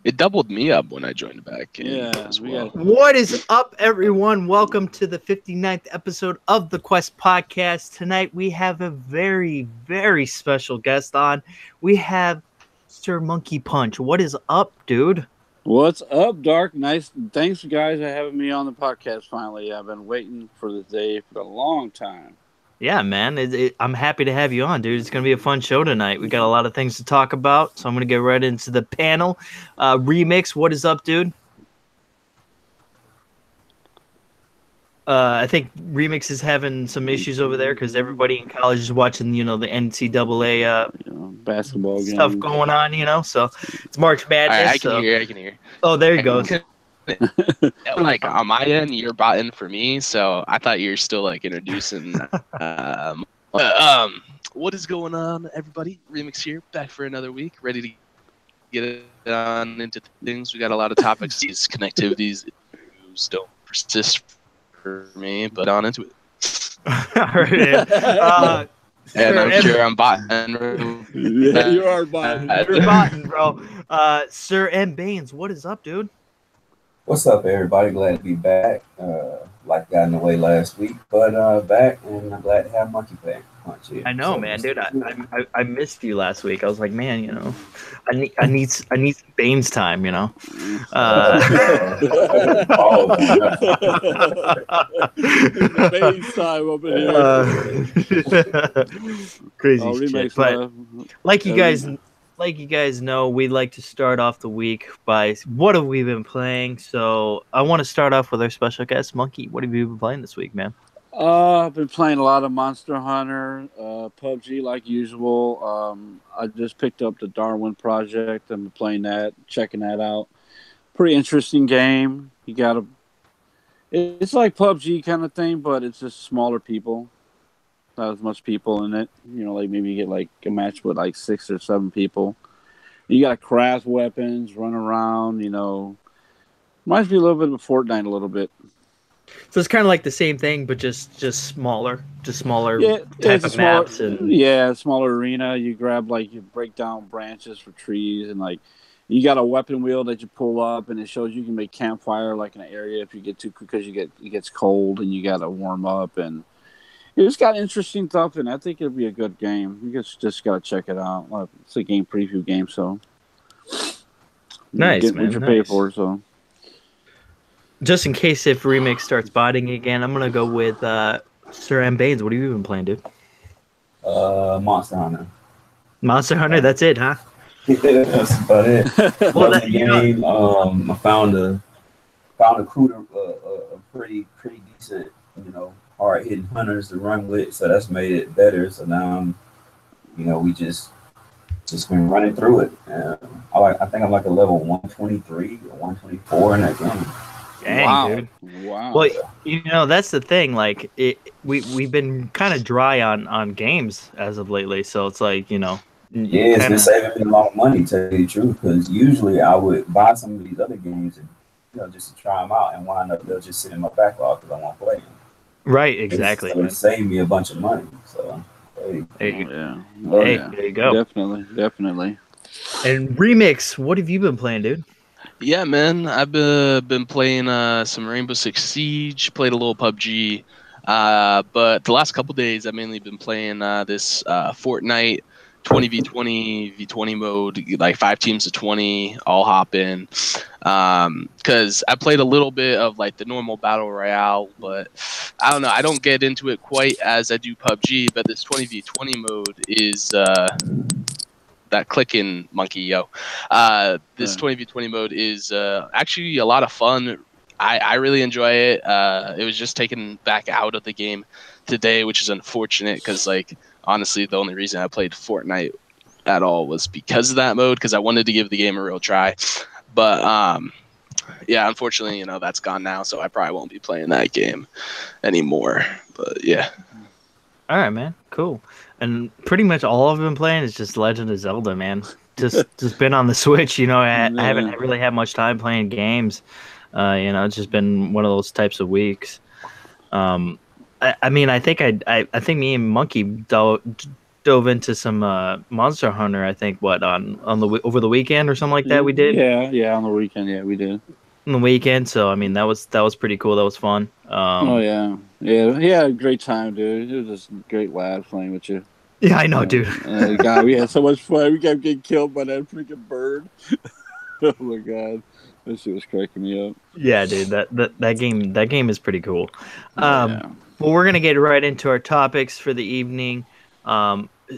It doubled me up when I joined back in as well. What is up, everyone? Welcome to the 59th episode of the Quest Podcast. Tonight we have a very, very special guest on. We have Sir MonkeyPunch. What is up, dude? What's up, Dark? Nice. Thanks, guys, for having me on the podcast finally. I've been waiting for this day for a long time. Yeah, man. I'm happy to have you on, dude. It's going to be a fun show tonight. We got a lot of things to talk about, so I'm going to get right into the panel. Remix, what is up, dude? I think Remix is having some issues over there because everybody in college is watching, the NCAA basketball stuff games going on, so it's March Madness. I can hear. Oh, there you go. Like on my end, you're botting for me, so I thought you were still like introducing. What is going on, everybody? Remix here, back for another week, ready to get it on into things. We got a lot of topics. These connectivities don't persist for me, but on into it. All right. And I'm sure I'm botting. Yeah, you are botting. You're botting, bro. Sir M. Baines, what is up, dude? What's up, everybody? Glad to be back. Life got in the way last week, but back, and I'm glad to have MonkeyPunch here. I know, man, dude. I missed you last week. I was like, man, I need some Baines time, Baines time up in here. Crazy shit. But like you guys know, we like to start off the week by what have we been playing. So I want to start off with our special guest, Monkey. What have you been playing this week, man? I've been playing a lot of Monster Hunter, PUBG like usual. I just picked up the Darwin Project. I'm playing that, checking that out. Pretty interesting game. It's like PUBG kind of thing, but it's just smaller people. Not as much people in it. Like maybe you get like a match with like 6 or 7 people. You got to craft weapons, run around, Reminds me a little bit of Fortnite a little bit. So it's kind of like the same thing, but just smaller. Yeah, type of maps. Smaller arena. You break down branches for trees, and like you got a weapon wheel that you pull up, and it shows you can make campfire like in an area if you get too, because it gets cold and you got to warm up, and it's got interesting stuff, and I think it'll be a good game. You just got to check it out. It's a game preview game, so nice, get man. What you pay for, so. Just in case if Remix starts botting again, I'm gonna go with Sir M. Baines. What have you been playing, dude? Monster Hunter. Monster Hunter. That's it, huh? Yeah, that's about it. Well, that game. I found a pretty decent, hard hitting hunters to run with, so that's made it better. So now we just been running through it. I think I'm like a level 123 or 124 in that game. Dang, wow. Dude. Wow. Well, that's the thing. Like, we've been kind of dry on games as of lately, so it's like, Yeah, it's been saving me a lot of money, to tell you the truth, because usually I would buy some of these other games and just to try them out, and wind up they'll just sit in my backlog because I won't play them. Right, exactly. So it saved me a bunch of money. So there you go. Definitely. And Remix, what have you been playing, dude? Yeah, man, I've been playing some Rainbow Six Siege, played a little PUBG, but the last couple days I've mainly been playing this Fortnite 20v20 mode, like 5 teams of 20, all hop in. Because I played a little bit of like the normal battle royale, but I don't know, I don't get into it quite as I do PUBG. But this 20v20 mode is that clicking monkey, yo. This 20v20 mode is actually a lot of fun. I really enjoy it. It was just taken back out of the game today, which is unfortunate because, like, honestly, the only reason I played Fortnite at all was because of that mode, because I wanted to give the game a real try. But yeah, unfortunately, that's gone now, so I probably won't be playing that game anymore. But yeah. All right, man. Cool. And pretty much all I've been playing is just Legend of Zelda, man. Just been on the Switch, I haven't really had much time playing games. It's just been one of those types of weeks. I think me and Monkey dove into some Monster Hunter. I think over the weekend or something like that. We did Yeah, on the weekend. Yeah, we did. on the weekend. So I mean, that was pretty cool. That was fun. Oh yeah, yeah. Great time, dude. It was just a great laugh playing with you. Yeah, I know, dude. God, we had so much fun. We kept getting killed by that freaking bird. Oh my god, that shit was cracking me up. Yeah, dude. That game is pretty cool. Yeah. Well, we're gonna get right into our topics for the evening.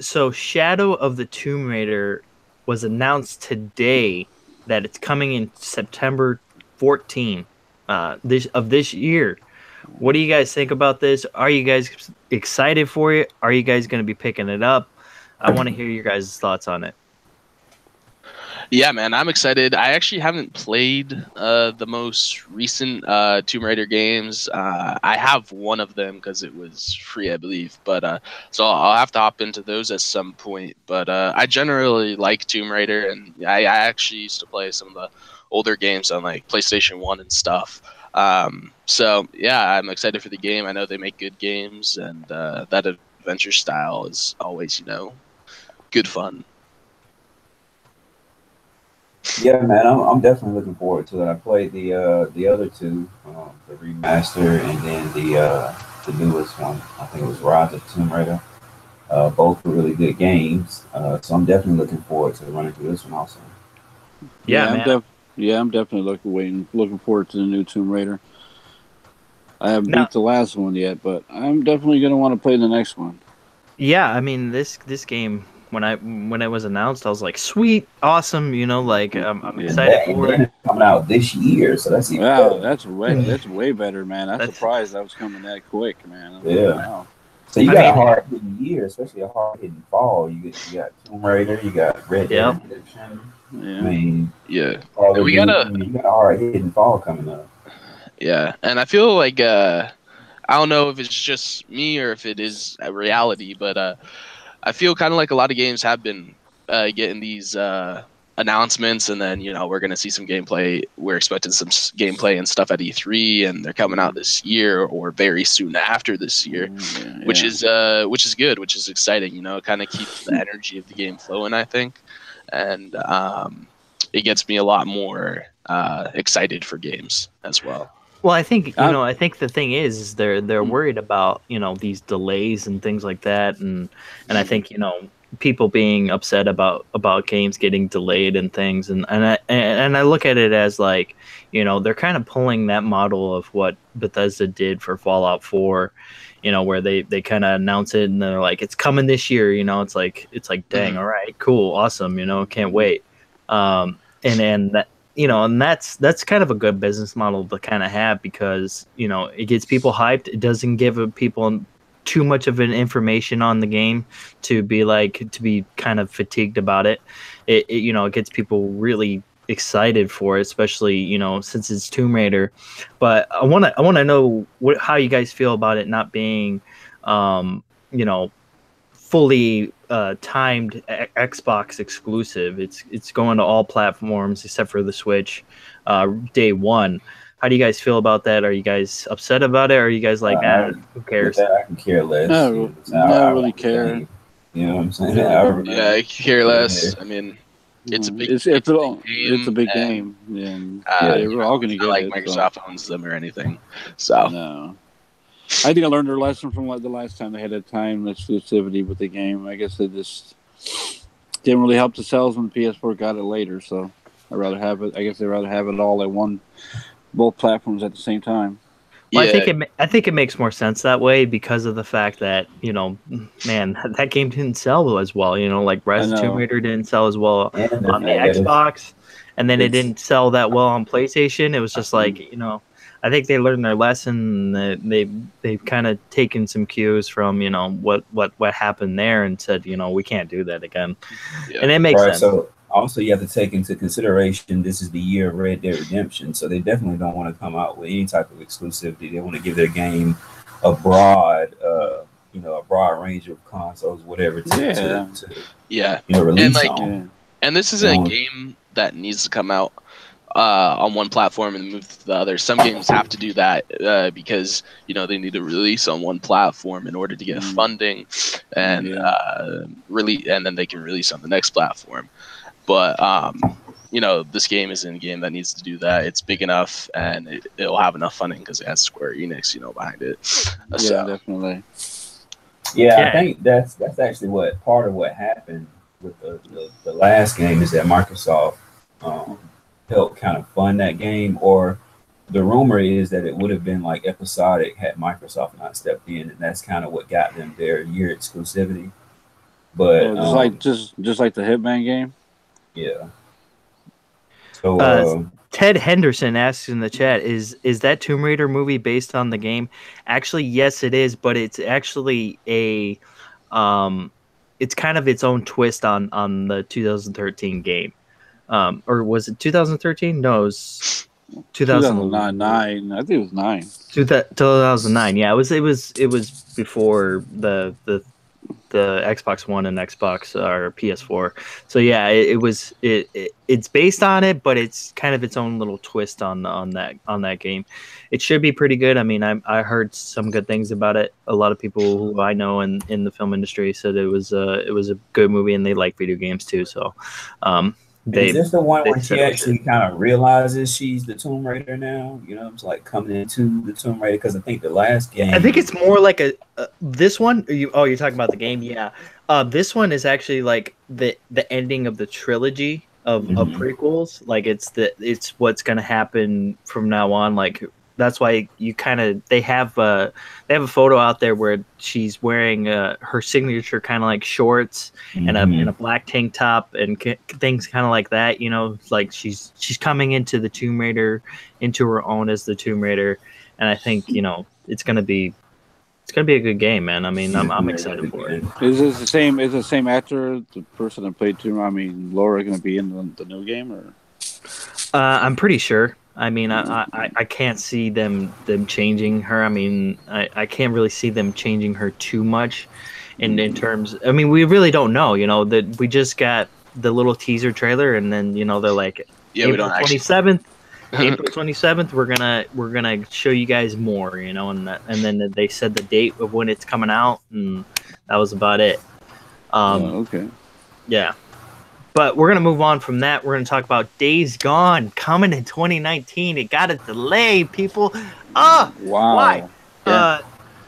So Shadow of the Tomb Raider was announced today that it's coming in September 14, this year. What do you guys think about this? Are you guys excited for it? Are you guys going to be picking it up? I want to hear your guys' thoughts on it. Yeah, man, I'm excited. I actually haven't played the most recent Tomb Raider games. I have one of them because it was free, I believe. But so I'll have to hop into those at some point. But I generally like Tomb Raider, and I actually used to play some of the older games on like PlayStation 1 and stuff. So yeah, I'm excited for the game. I know they make good games, and that adventure style is always, good fun. Yeah, man, I'm definitely looking forward to it. I played the other two, the remaster, and then the newest one. I think it was Rise of Tomb Raider. Both were really good games, so I'm definitely looking forward to running through this one also. Yeah, man. I'm definitely looking forward to the new Tomb Raider. I haven't beat the last one yet, but I'm definitely going to want to play the next one. Yeah, I mean this game when it was announced, I was like, sweet, awesome, I'm excited for it. It's coming out this year, so that's even better. That's way better, man. I'm surprised that was coming that quick, man. Yeah. Wow. So you got a hard hitting year, especially a hard hitting fall. You got Tomb Raider, you got Red Dead Redemption. Yeah. I mean, yeah, you got a hard hitting fall coming up. Yeah, and I feel like I don't know if it's just me or if it is a reality, but I feel kind of like a lot of games have been getting these announcements, and then we're gonna see some gameplay. We're expecting some gameplay and stuff at E3, and they're coming out this year or very soon after this year, which is good, which is exciting. It kind of keeps the energy of the game flowing, I think, and it gets me a lot more excited for games as well. Well, I think I think the thing is they're worried about these delays and things like that, and I think people being upset about games getting delayed and things, and I look at it as like they're kind of pulling that model of what Bethesda did for Fallout 4, where they kind of announce it and they're like, it's coming this year, it's like dang, all right, cool, awesome, can't wait, and that. And that's kind of a good business model to kind of have, because it gets people hyped. It doesn't give people too much of an information on the game to be kind of fatigued about it. It gets people really excited for it, especially since it's Tomb Raider. But I want to know how you guys feel about it not being fully timed Xbox exclusive. It's going to all platforms except for the Switch day one. How do you guys feel about that? Are you guys upset about it? Or are you guys like, who cares? I can care less. No, I really care. You know what I'm saying? Yeah, I care less. I mean, it's a big it's a big game. And we're all going to get it. Microsoft owns them or anything. So no. I think I learned their lesson from the last time they had a time exclusivity with the game. I guess they just didn't really help the sales when the PS4 got it later. So I'd rather have it. I guess they'd rather have it all at both platforms at the same time. Well, yeah. I think it makes more sense that way because of the fact that man, that game didn't sell as well. Like Rise of Tomb Raider didn't sell as well on the Xbox, and then it didn't sell that well on PlayStation. It was just like I think they learned their lesson. They've kind of taken some cues from what happened there and said we can't do that again, and it makes sense. So also you have to take into consideration this is the year of Red Dead Redemption, so they definitely don't want to come out with any type of exclusivity. They want to give their game a broad range of consoles, whatever. Yeah, release and this isn't a game that needs to come out on one platform and move to the other. Some games have to do that because they need to release on one platform in order to get funding, and and then they can release on the next platform. But this game isn't a game that needs to do that. It's big enough, and it'll have enough funding because it has Square Enix, behind it. Yeah, definitely. Yeah, I think that's actually what part of what happened with the last game is that Microsoft helped kind of fund that game, or the rumor is that it would have been like episodic had Microsoft not stepped in, and that's kind of what got them their year exclusivity. But just like the Hitman game. Yeah. So Ted Henderson asks in the chat, is that Tomb Raider movie based on the game? Actually, yes, it is, but it's actually a it's kind of its own twist on the 2013 game. Or was it 2013? No, it was 2009. I think it was 9. 2009. Yeah, it was before the Xbox One and Xbox or PS4. So yeah, it's based on it, but it's kind of its own little twist on that game. It should be pretty good. I mean, I heard some good things about it. A lot of people who I know in the film industry said it was a good movie, and they like video games too. So is this the one where she actually kind of realizes she's the Tomb Raider now? It's like coming into the Tomb Raider, because I think the last game. I think it's more like this one. You're talking about the game, yeah. This one is actually like the ending of the trilogy of prequels. Like it's what's gonna happen from now on. Like that's why they have a photo out there where she's wearing her signature kind of like shorts and a black tank top and things kind of like that. Like she's coming into the Tomb Raider, into her own as the Tomb Raider, and I think it's gonna be a good game, man. I mean, I'm excited for it. Is it the same actor, the person that played Tomb? I mean, Laura going to be in the new game, or? I'm pretty sure. I mean, I can't see them changing her. I mean, I can't really see them changing her too much in terms. I mean, we really don't know. That we just got the little teaser trailer, and then they're like, April 27th. April 27th, we're gonna show you guys more, and then they said the date of when it's coming out, and that was about it. Okay. Yeah. But we're going to move on from that. We're going to talk about Days Gone coming in 2019. It got a delay, people. Wow. Why? Yeah.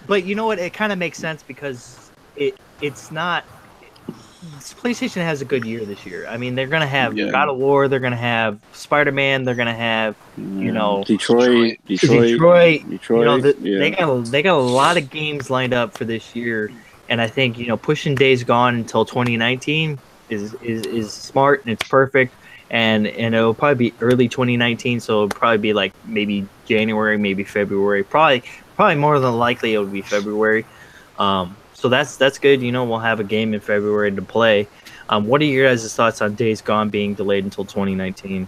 But you know what? It kind of makes sense because it's not... PlayStation has a good year this year. I mean, they're going to have God of War. They're going to have Spider-Man. They're going to have, Detroit. They got a lot of games lined up for this year. And I think, pushing Days Gone until 2019... is smart, and it's perfect, and it'll probably be early 2019, so it'll probably be like maybe January, maybe February, probably more than likely it would be February. So that's good. We'll have a game in February to play. What are your guys' thoughts on Days Gone being delayed until 2019?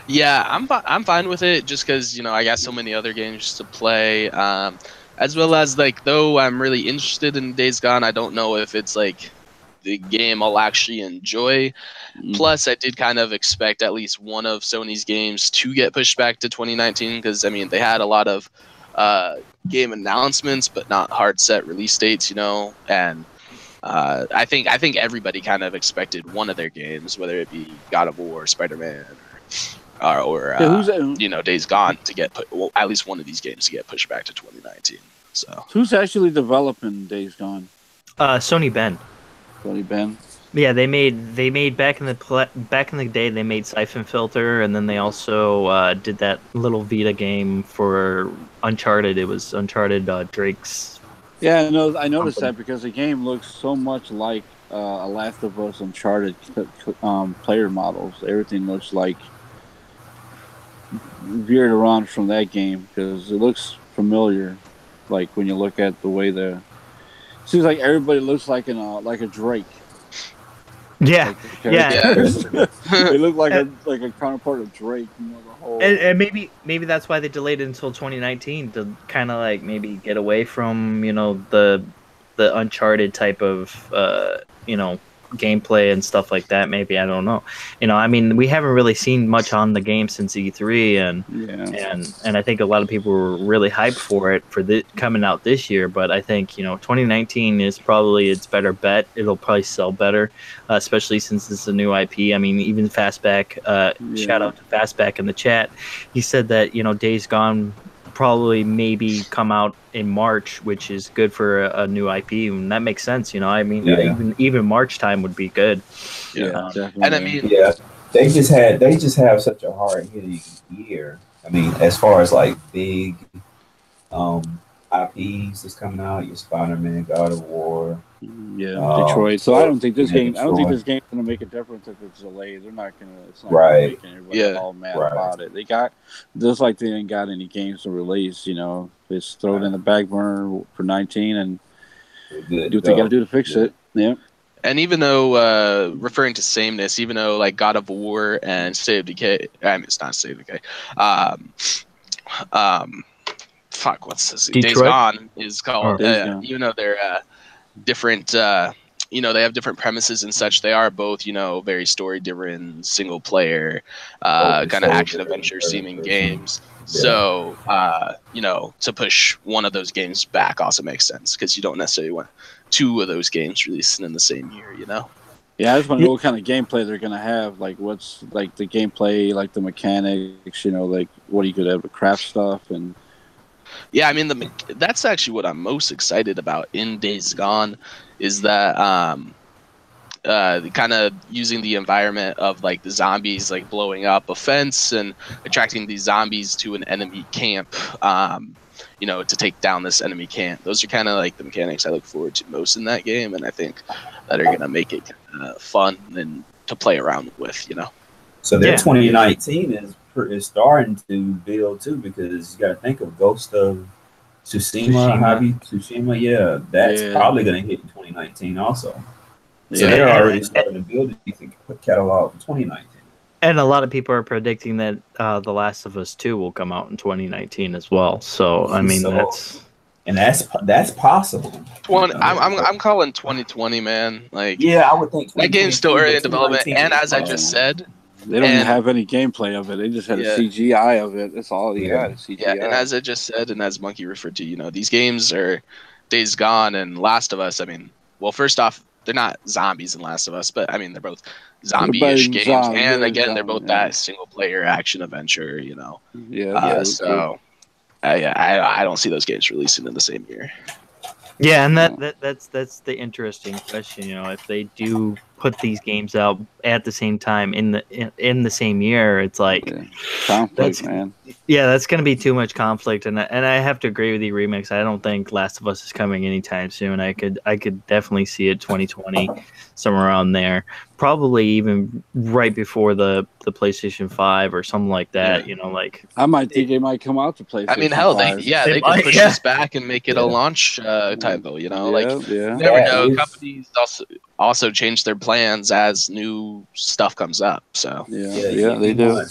Yeah, I'm fine with it, just because I got so many other games to play, as well as though I'm really interested in Days Gone, I don't know if it's the game I'll actually enjoy. Plus, I did kind of expect at least one of Sony's games to get pushed back to 2019, because I mean they had a lot of game announcements, but not hard set release dates, And I think everybody kind of expected one of their games, whether it be God of War, Spider-Man, or Days Gone, to get at least one of these games to get pushed back to 2019. So who's actually developing Days Gone? Sony Ben. Yeah, they made back in the day. They made Siphon Filter, and then they also did that little Vita game for Uncharted. It was Uncharted Drake's. Yeah, I noticed that because the game looks so much like a Last of Us Uncharted player models. Everything looks like veered around from that game because it looks familiar. Like when you look at the way seems like everybody looks like a Drake. Yeah, yeah. They look like a counterpart of Drake. The whole. And maybe that's why they delayed it until 2019 to kind of maybe get away from the Uncharted type of gameplay and stuff like that. Maybe, I don't know. I mean, we haven't really seen much on the game since E3, and I think a lot of people were really hyped for it coming out this year. But I think 2019 is probably its better bet. It'll probably sell better, especially since it's a new IP. I mean, even Fastback. Shout out to Fastback in the chat. He said that Days Gone probably maybe come out in March, which is good for a new IP, and that makes sense. I mean, even March time would be good. Definitely. And I mean, they just have such a hard hitting year. I mean, as far as like big IPs that's coming out, your Spider-Man, God of War, Detroit. So I don't think this game's gonna make a difference if it's delayed. They're not gonna. It's not gonna make everybody all mad about it. They got just like they ain't got any games to release. Just throw it in the back burner for 19 and do what they got to do to fix it. Yeah. And even though referring to sameness, even though like God of War and State of Decay, I mean it's not State of Decay. Fuck, what's this? Detroit? Days Gone is called. Gone. Even though they're different, they have different premises and such. They are both, very story-driven, single-player, kind of action-adventure seeming games. So, to push one of those games back also makes sense because you don't necessarily want two of those games releasing in the same year, Yeah, I just want to know what kind of gameplay they're going to have. Like, what's, like, the gameplay, like, the mechanics, like, what are you going to have, the craft stuff, and... Yeah, I mean, that's actually what I'm most excited about in Days Gone is that kind of using the environment of like the zombies like blowing up a fence and attracting these zombies to an enemy camp, to take down this enemy camp. Those are kind of like the mechanics I look forward to most in that game, and I think that are going to make it fun and to play around with, So their 2019 is starting to build too, because you got to think of Ghost of Tsushima. Yeah, that's probably going to hit in 2019 also. So they're already starting to build a decent catalog for 2019. And a lot of people are predicting that The Last of Us 2 will come out in 2019 as well. So I mean, that's possible. Well, I'm calling 2020, man. Like, I would think that game's still early in development, and as I just said. They don't even have any gameplay of it. They just had a CGI of it. That's all they got. CGI. Yeah, and as I just said, and as Monkey referred to, these games are Days Gone and Last of Us. I mean, well, first off, they're not zombies in Last of Us, but I mean, they're both zombie-ish games. And again, they're both that single-player action adventure, So, I don't see those games releasing in the same year. Yeah, and that's the interesting question. If they do put these games out at the same time in the same year, it's like conflict, man. Yeah, that's going to be too much conflict, and I have to agree with you, Remix. I don't think Last of Us is coming anytime soon. I could definitely see it 2020, somewhere around there. Probably even right before the PlayStation 5 or something like that. Like I might think it might come out to PlayStation. I mean, hell, 5. they can push this back and make it a launch title. You never know. Companies also change their plans as new stuff comes up. So they do.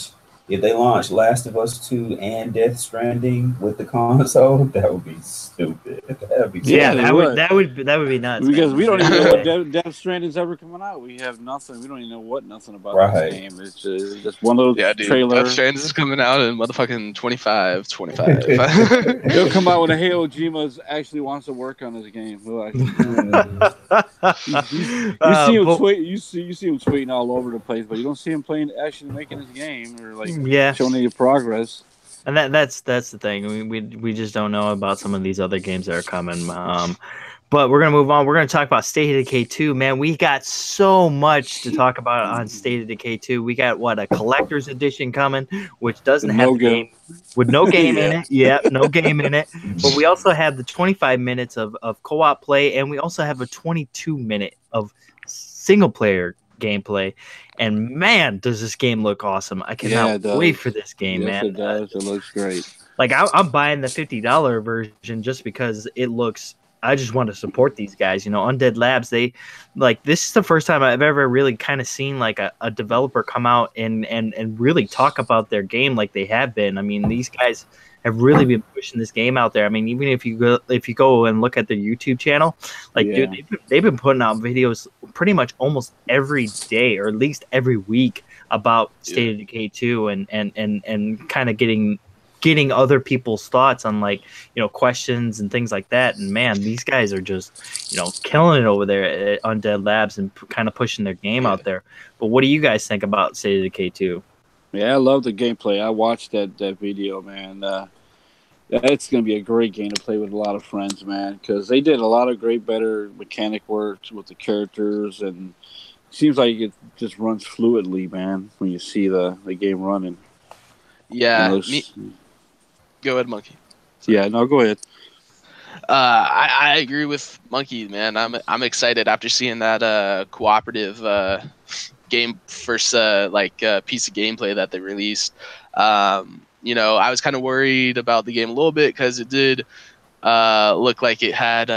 If they launch Last of Us 2 and Death Stranding with the console, that would be stupid. That would be nuts. Because we don't even know what Death Stranding's ever coming out. We have nothing. We don't even know nothing about this game. It's just one little trailer. Death Stranding is coming out in motherfucking 25. It'll come out when Hideo Kojima actually wants to work on this game. You see him tweeting all over the place, but you don't see him actually making his game or like showing any progress. And that's the thing. We just don't know about some of these other games that are coming. But we're gonna move on. We're gonna talk about State of Decay 2. Man, we got so much to talk about on State of Decay 2. We got a collector's edition coming, which doesn't have the game with no game in it. Yeah, no game in it. But we also have the 25 minutes of co-op play, and we also have a 22-minute of single player gameplay. And man, does this game look awesome! I cannot wait for this game, man. It does. It looks great. Like I'm buying the $50 version just because it looks I just want to support these guys. Undead Labs, they like, this is the first time I've ever really kind of seen like a developer come out and really talk about their game like they have been. I mean, these guys have really been pushing this game out there. I mean, even if you go and look at their YouTube channel, like, dude, they've been putting out videos pretty much almost every day, or at least every week, about State of Decay 2 and kind of getting other people's thoughts on, like, questions and things like that. And man, these guys are just, killing it over there at Undead Labs and kind of pushing their game out there. But what do you guys think about State of Decay 2? Yeah, I love the gameplay. I watched that video, man. It's going to be a great game to play with a lot of friends, man, because they did a lot of better mechanic work with the characters, and it seems like it just runs fluidly, man, when you see the game running. Yeah. Go ahead, Monkey. Yeah, no, go ahead. I agree with Monkey, man. I'm excited after seeing that cooperative first piece of gameplay that they released. I was kind of worried about the game a little bit because it did look like it had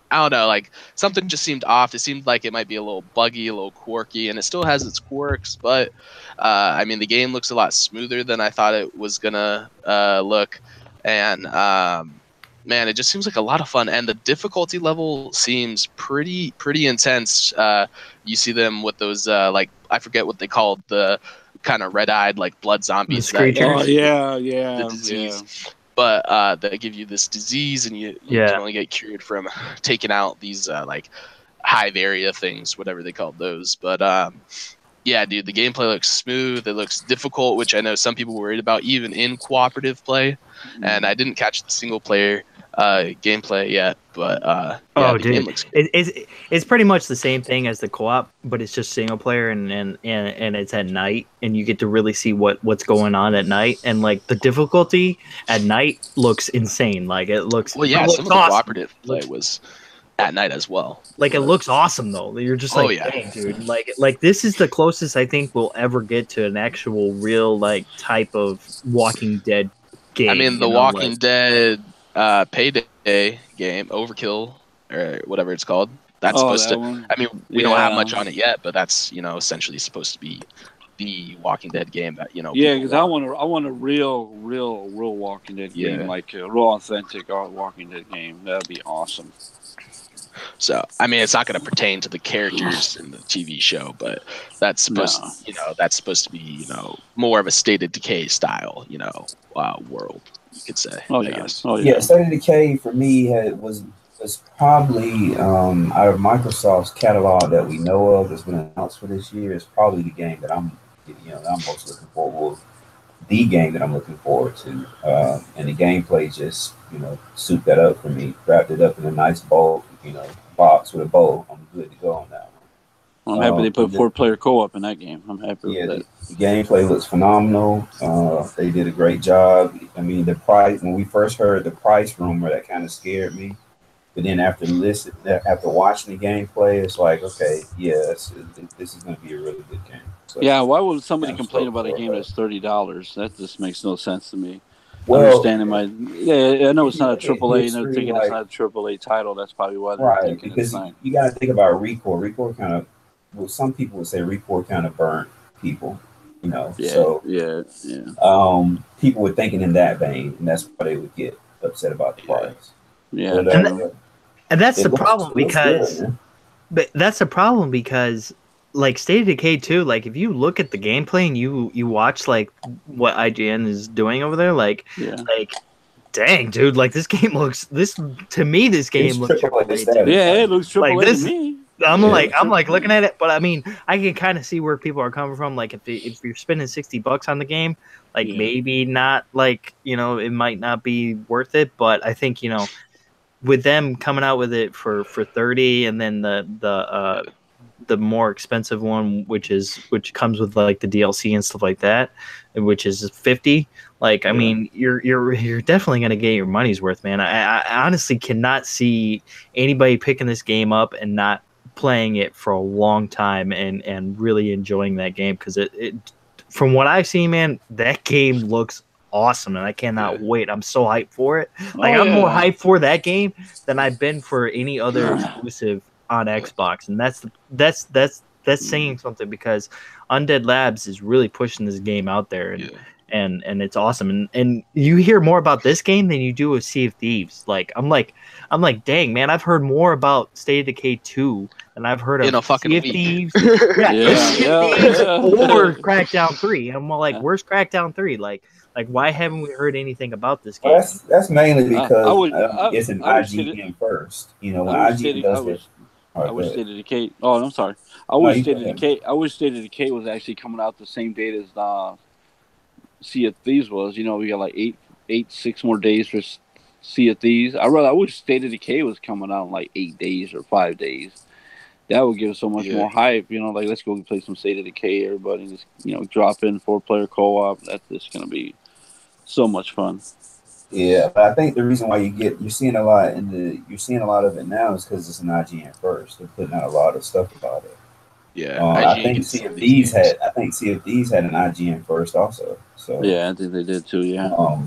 I don't know, like, something just seemed off. It seemed like it might be a little buggy, a little quirky, and it still has its quirks, but I mean, the game looks a lot smoother than I thought it was gonna look, and man, it just seems like a lot of fun, and the difficulty level seems pretty intense. You see them with those like, I forget what they called, the kind of red-eyed, like, blood zombies. Oh, yeah. The disease. Yeah. But they give you this disease, and you can only get cured from taking out these like hive area things, whatever they called those. But yeah, dude, the gameplay looks smooth. It looks difficult, which I know some people were worried about, even in cooperative play. And I didn't catch the single player gameplay yet, but the game looks good. It's pretty much the same thing as the co-op, but it's just single player, and it's at night, and you get to really see what's going on at night, and like, the difficulty at night looks insane. Like, it looks some of the cooperative play was at night as well. Like, it looks awesome though. You're just like, dang, dude. Like this is the closest I think we'll ever get to an actual real, like, type of Walking Dead game. I mean, the Walking Dead Payday game, Overkill, or whatever it's called. That's supposed to. One. I mean, we don't have much on it yet, but that's essentially supposed to be the Walking Dead game that Yeah, because I want a real Walking Dead game, like a real authentic Walking Dead game. That'd be awesome. So, I mean, it's not going to pertain to the characters in the TV show, but that's supposed to be, more of a State of Decay style, world, you could say. Yeah, State of Decay for me was probably out of Microsoft's catalog that we know of that's been announced for this year, is probably the game that I'm most looking forward to. The game that I'm looking forward to, and the gameplay just souped that up for me, wrapped it up in a nice bowl, box with a bow. I'm good to go on that one. I'm happy they put 4-player co-op in that game. I'm happy with that. The gameplay looks phenomenal. They did a great job. I mean, the price, when we first heard the price rumor, that kind of scared me. But then after watching the gameplay, it's like, okay, this is going to be a really good game. So, yeah, why would somebody complain about a game that's $30? That just makes no sense to me. Understanding I know it's not a AAA. They're thinking it's not a AAA title. That's probably why they're thinking because you got to think about ReCore. ReCore kind of, some people would say ReCore kind of burnt people. People were thinking in that vein, and that's why they would get upset about the price. Yeah, but, and that's the problem because like, State of Decay 2, like, if you look at the gameplay and you watch, like, what IGN is doing over there, like, dang, dude, like, this game looks AAA. Yeah, it looks AAA to me. I'm like looking at it, but I mean, I can kind of see where people are coming from. Like, if you're spending $60 on the game, like, maybe not, like, it might not be worth it, but I think, with them coming out with it for 30, and then the more expensive one, which comes with, like, the DLC and stuff like that, which is 50. Like, I mean, you're definitely gonna get your money's worth, man. I honestly cannot see anybody picking this game up and not playing it for a long time and really enjoying that game, because it from what I've seen, man, that game looks awesome, and I cannot wait. I'm so hyped for it. Like Oh, I'm more yeah. hyped for that game than I've been for any other exclusive on Xbox, and that's saying something because Undead Labs is really pushing this game out there, and it's awesome. And you hear more about this game than you do with Sea of Thieves. Like I'm like, dang man, I've heard more about State of Decay 2 than I've heard of in a fucking Sea of week. Thieves. Yeah, Sea of Thieves yeah. or Crackdown 3. I'm like, where's Crackdown 3? Like why haven't we heard anything about this game? Well, that's mainly because it's an I would say that- IGN first. You know, when I would IGN say does that- this. I wish State of Decay. Oh, I'm sorry. I No, wish you State go of ahead. Decay. I wish State of Decay was actually coming out the same date as Sea of Thieves was. You know, we got like 6 more days for Sea of Thieves. I wish State of Decay was coming out in like 8 days or 5 days. That would give us so much more hype. You know, like let's go play some State of Decay. Everybody just drop in 4-player co-op. That's just gonna be so much fun. Yeah, but I think the reason why you're seeing a lot of it now is because it's an IGN first. They're putting out a lot of stuff about it. Yeah, I think Sea of Thieves had an IGN first also. So yeah, I think they did too. Yeah.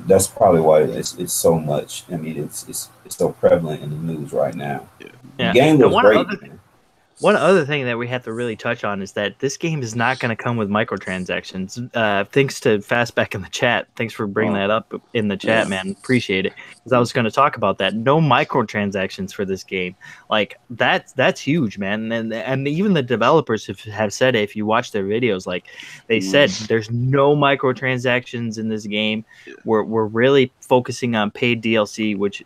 That's probably why it's so much. I mean, it's so prevalent in the news right now. Yeah. The game looks great. One other thing that we have to really touch on is that this game is not going to come with microtransactions. Thanks to Fastback in the chat. Thanks for bringing that up in the chat, man. Appreciate it. Because I was going to talk about that. No microtransactions for this game. Like that's huge, man. And even the developers have said it. If you watch their videos, like they said, there's no microtransactions in this game. We're really focusing on paid DLC, which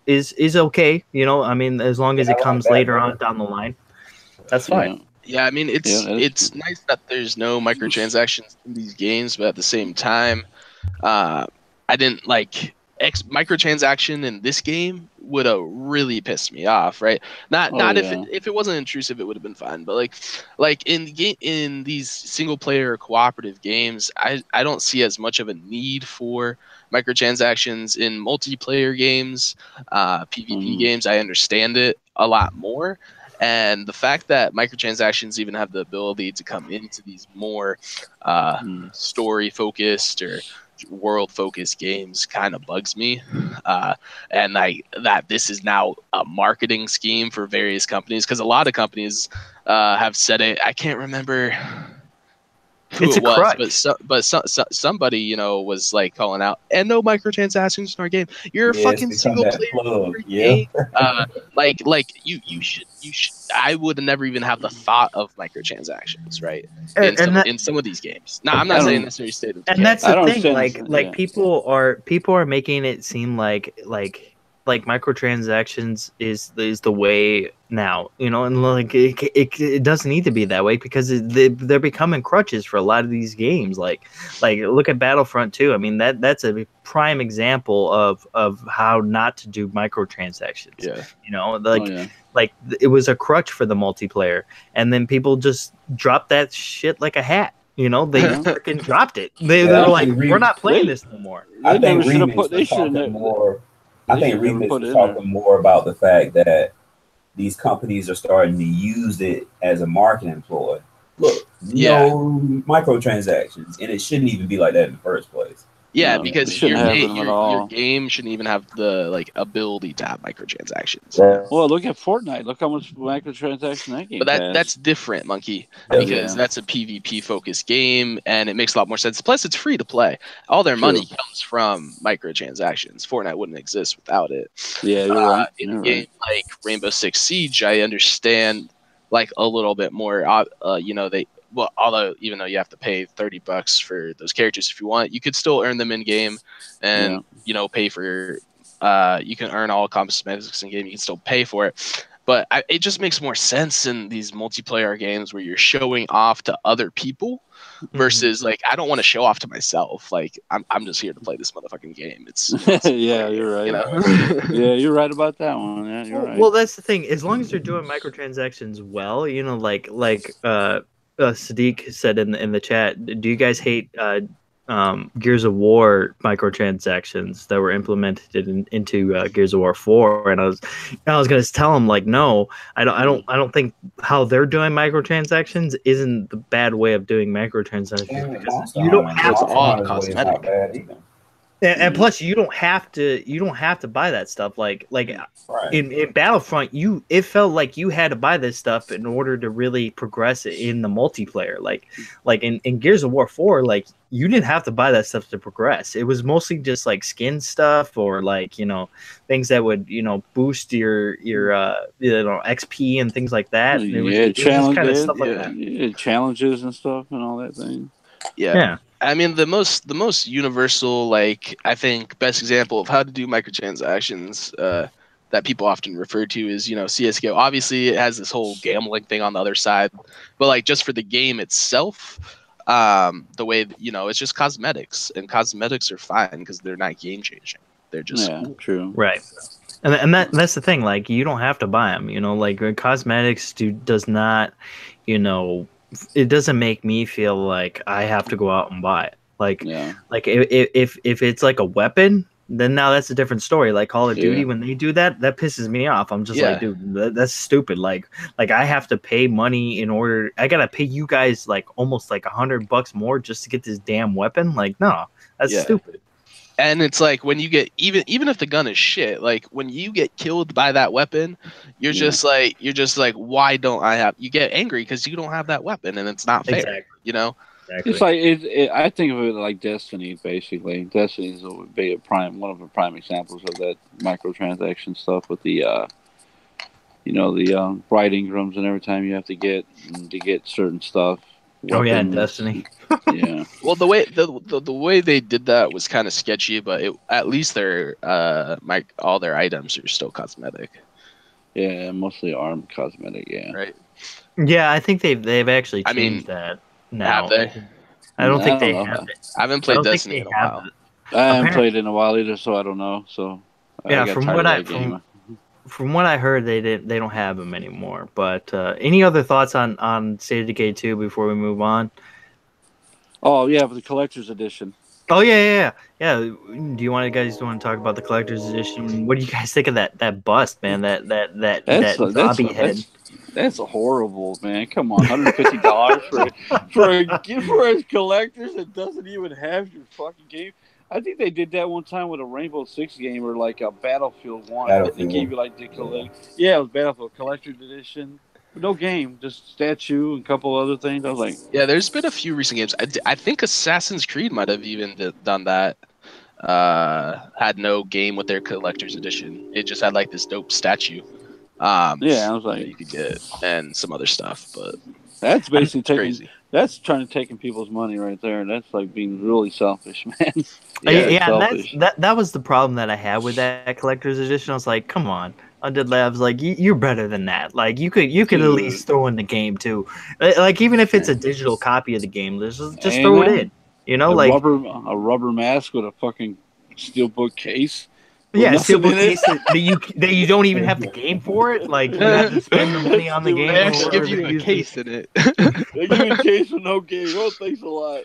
is okay. I mean, as long as it comes later on down the line. That's fine. Yeah, I mean it's nice that there's no microtransactions in these games, but at the same time, I didn't like microtransaction in this game would have really pissed me off, right? If it wasn't intrusive, it would have been fine. But like in these single player cooperative games, I don't see as much of a need for microtransactions in multiplayer games, PvP games. I understand it a lot more. And the fact that microtransactions even have the ability to come into these more story-focused or world-focused games kind of bugs me. And that this is now a marketing scheme for various companies, because a lot of companies have said it. I can't remember who it was, but somebody was like calling out, and no microtransactions in our game. You're a fucking single player game. Like you should. I would never even have the thought of microtransactions, right? In some of these games. Now, I'm not saying necessarily State of Decay. And that's the thing. People are making it seem like microtransactions is the way now, and like it doesn't need to be that way, because they're becoming crutches for a lot of these games. Like look at Battlefront 2. I mean that's a prime example of how not to do microtransactions. Yeah. Like it was a crutch for the multiplayer, and then people just dropped that shit like a hat. They freaking dropped it. They're like, we're not playing this no more. I think Remix was talking more about the fact that these companies are starting to use it as a marketing ploy. Look, no microtransactions, and it shouldn't even be like that in the first place. Yeah, because your game shouldn't even have the ability to have microtransactions. Yeah. Well, look at Fortnite. Look how much microtransaction that game has. But that's different, Monkey, because that's a PvP focused game, and it makes a lot more sense. Plus, it's free to play. All their money comes from microtransactions. Fortnite wouldn't exist without it. Yeah, you're right. In a game like Rainbow Six Siege, I understand like a little bit more. Although even though you have to pay $30 for those characters if you want, you could still earn them in game, and pay for. You can earn all cosmetics in game. You can still pay for it, but it just makes more sense in these multiplayer games where you're showing off to other people versus like I don't want to show off to myself. Like I'm just here to play this motherfucking game. It's yeah, you're right. Yeah, you're right about that one. Yeah, you're right. Well, that's the thing. As long as they're doing microtransactions well, like Sadiq said in the chat, do you guys hate Gears of War microtransactions that were implemented into Gears of War 4, and I was going to tell them like, no, I don't think how they're doing microtransactions isn't the bad way of doing microtransactions, because you don't have It's to. all Hunter's way is not cosmetic. bad either. And plus, you don't have to buy that stuff. Like Right. in Battlefront, it felt like you had to buy this stuff in order to really progress in the multiplayer. Like in Gears of War 4, like you didn't have to buy that stuff to progress. It was mostly just like skin stuff, or like, things that would, boost your XP and things like that. And it was just kind of stuff like that. Yeah, challenges and stuff and all that thing. Yeah. I mean, the most universal, like, I think best example of how to do microtransactions that people often refer to is, CSGO. Obviously, it has this whole gambling thing on the other side, but like just for the game itself, the way it's just cosmetics, and cosmetics are fine because they're not game changing. They're just cool. True, right? And that's the thing. Like, you don't have to buy them. Like cosmetics does not, it doesn't make me feel like I have to go out and buy it. Like if it's like a weapon, then now that's a different story. Like Call of Duty, when they do that pisses me off. I'm just like, dude, that's stupid. Like I have to pay money I gotta pay you guys like almost like $100 more just to get this damn weapon. Like, no, that's stupid. And it's like, when you get even if the gun is shit, like when you get killed by that weapon, you're just like, why don't I have? You get angry because you don't have that weapon, and it's not fair. Exactly. Exactly. It's like I think of it like Destiny. Basically, Destiny is one of the prime examples of that microtransaction stuff with the the bright Ingrams, and every time you have to get certain stuff. Oh yeah, Destiny. Yeah. Well, the way they did that was kind of sketchy, but at least all their items are still cosmetic. Yeah, mostly armed cosmetic. Yeah. Right. Yeah, I think they've actually changed that now. Have they? I don't think they have it. I haven't played Destiny in a while. I haven't played in a while either, so I don't know. So yeah, from what I heard, they don't have them anymore. But any other thoughts on State of Decay 2 before we move on? Oh yeah, for the collector's edition. Oh yeah. Do you guys want to talk about the collector's edition? What do you guys think of that bust, man? That zombie head. That's horrible, man. Come on, $150 for a collector's that doesn't even have your fucking game. I think they did that one time with a Rainbow Six game, or like a Battlefield 1. They gave you like the it was Battlefield Collector's Edition. No game, just statue and a couple other things. I was like, yeah, there's been a few recent games. I think Assassin's Creed might have even done that. Had no game with their Collector's Edition. It just had like this dope statue. I was like, you could get, and some other stuff, but that's basically crazy. That's trying to take people's money right there. That's like being really selfish, man. That was the problem that I had with that collector's edition. I was like, come on, Undead Labs, like you're better than that. Like you could at least throw in the game too. Like even if it's a digital copy of the game, just throw it in. A rubber mask with a fucking steelbook case. Yeah, steelbook case that you don't even have the game for it. Like you have to spend the money on the game. They actually give you a case in it. They give you a case with no game. Oh, thanks a lot.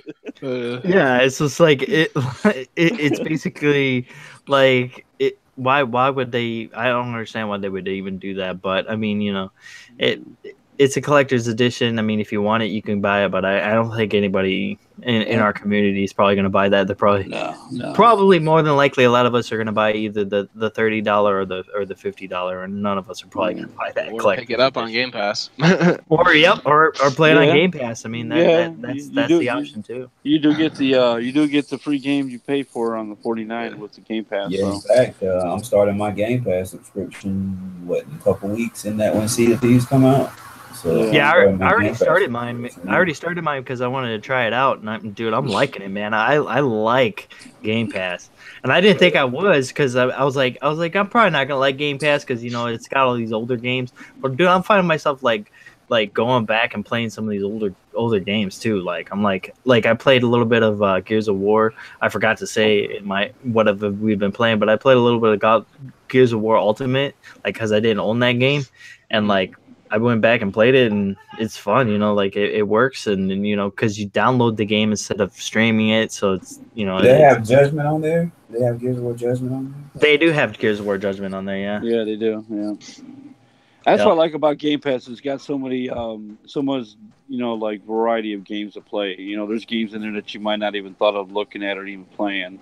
Yeah, it's just like it's basically like it. Why would they? I don't understand why they would even do that. But I mean, it's a collector's edition. I mean, if you want it, you can buy it. But I don't think anybody in our community is probably going to buy that. They're probably probably more than likely a lot of us are going to buy either the $30 or the $50, and none of us are probably going to buy that. Or pick it up on Game Pass. or play it on Game Pass. I mean, that's the option too. You do get the free game you pay for on the $49 with the Game Pass. Yeah, in fact, I'm starting my Game Pass subscription in a couple weeks, and that when Sea of Thieves come out. So yeah, I already started mine. I already started mine because I wanted to try it out, and I'm liking it, man. I like Game Pass, and I didn't think I was because I was like I'm probably not gonna like Game Pass because it's got all these older games. But dude, I'm finding myself like going back and playing some of these older games too. Like I'm like I played a little bit of Gears of War. I forgot to say in whatever we've been playing, but I played a little bit of Gears of War Ultimate, like because I didn't own that game, and like. I went back and played it, and it's fun. Like it works, and because you download the game instead of streaming it, so it's Do they have Judgment on there? Do they have Gears of War Judgment on there? They do have Gears of War Judgment on there, yeah. Yeah, they do. Yeah, that's what I like about Game Pass. It's got so many, so much, like variety of games to play. There's games in there that you might not even thought of looking at or even playing.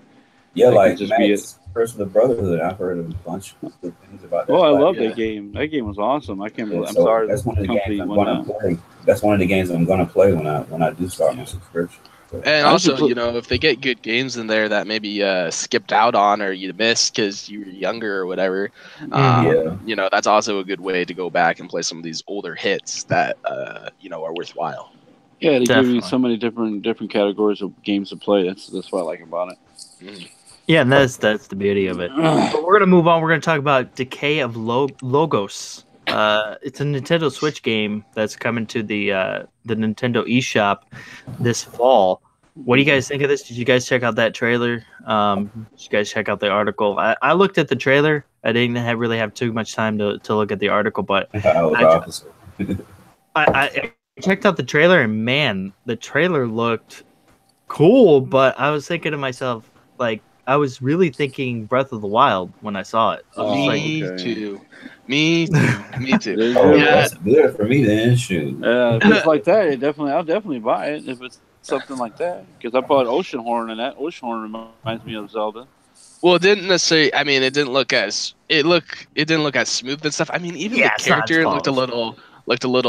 Yeah, like Matt's Personal Brotherhood. I've heard a bunch of good things about that. Oh, I love that game. That game was awesome. I can't believe. I'm sorry. That's one of the games I'm going to play. That's one of the games I'm going to play when I do start my subscription. And also, if they get good games in there that maybe skipped out on or you missed because you were younger or whatever, that's also a good way to go back and play some of these older hits that are worthwhile. Yeah, they give you so many different categories of games to play. That's what I like about it. Mm-hmm. Yeah, and that's the beauty of it. But we're gonna move on. We're gonna talk about Decay of Logos. It's a Nintendo Switch game that's coming to the Nintendo eShop this fall. What do you guys think of this? Did you guys check out that trailer? Did you guys check out the article? I looked at the trailer. I didn't really have too much time to look at the article, but I checked out the trailer, and man, the trailer looked cool. But I was thinking to myself, like, I was really thinking Breath of the Wild when I saw it. Me too. Oh, yeah. That's good for me then. Shoot. If it's like that, I'll definitely buy it if it's something like that. Because I bought Oceanhorn, and that Oceanhorn reminds me of Zelda. Well, it didn't necessarily. I mean, it didn't look as smooth and stuff. I mean, even the character looked a little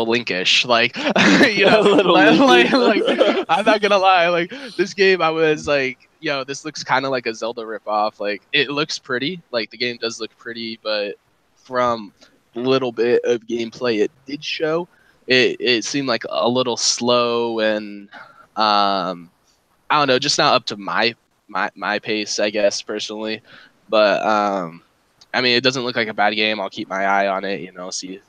linkish, like like I'm not gonna lie, like this game I was like, this looks kind of like a Zelda ripoff. Like it looks pretty, like the game does look pretty, but from a little bit of gameplay it did show, it seemed like a little slow and I don't know, just not up to my pace, I guess, personally. But I mean, it doesn't look like a bad game. I'll keep my eye on it, see if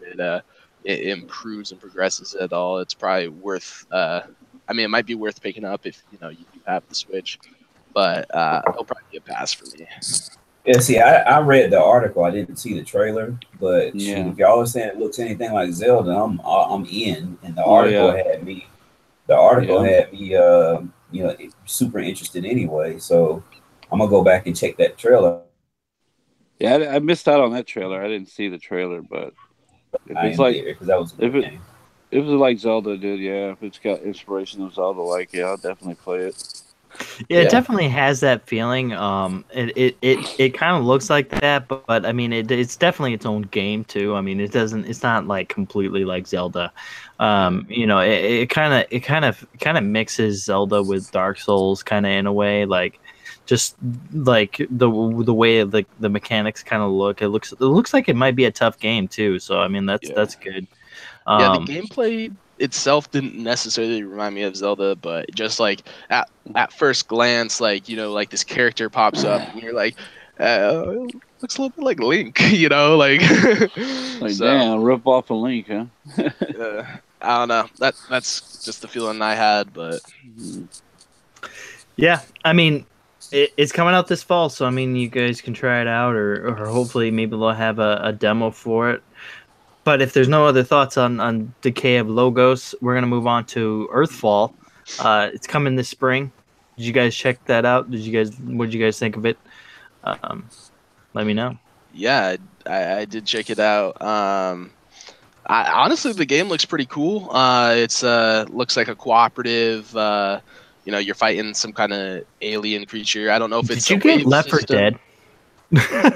it improves and progresses at all. It's probably worth I mean, it might be worth picking up if you do have the Switch, but it'll probably be a pass for me. Yeah, see, I read the article. I didn't see the trailer, but if y'all are saying it looks anything like Zelda, I'm in. And the article had me. The article had me, super interested anyway. So I'm gonna go back and check that trailer. Yeah, I missed out on that trailer. I didn't see the trailer, but if it's like if it was like Zelda, dude, if it's got inspiration of Zelda, I'll definitely play it. Yeah, it definitely has that feeling. It kind of looks like that, but I mean, it's definitely its own game too. I mean, it's not like completely like Zelda. It kind of mixes Zelda with Dark Souls kind of in a way, like just like the way the mechanics kind of look. It looks like it might be a tough game too. So I mean, that's good. The gameplay itself didn't necessarily remind me of Zelda, but just like at first glance, like like this character pops up and you're like, looks a little bit like Link, like damn, rip off a Link, huh? I don't know. That's just the feeling I had, but yeah, I mean, it's coming out this fall, so I mean, you guys can try it out, or hopefully maybe they'll have a demo for it. But if there's no other thoughts on Decay of Logos, we're going to move on to Earthfall. It's coming this spring. Did you guys check that out? What did you guys think of it? Let me know. Yeah, I did check it out. Honestly, the game looks pretty cool. It's looks like a cooperative. You're fighting some kind of alien creature. I don't know if it's. Did you get Left 4 Dead?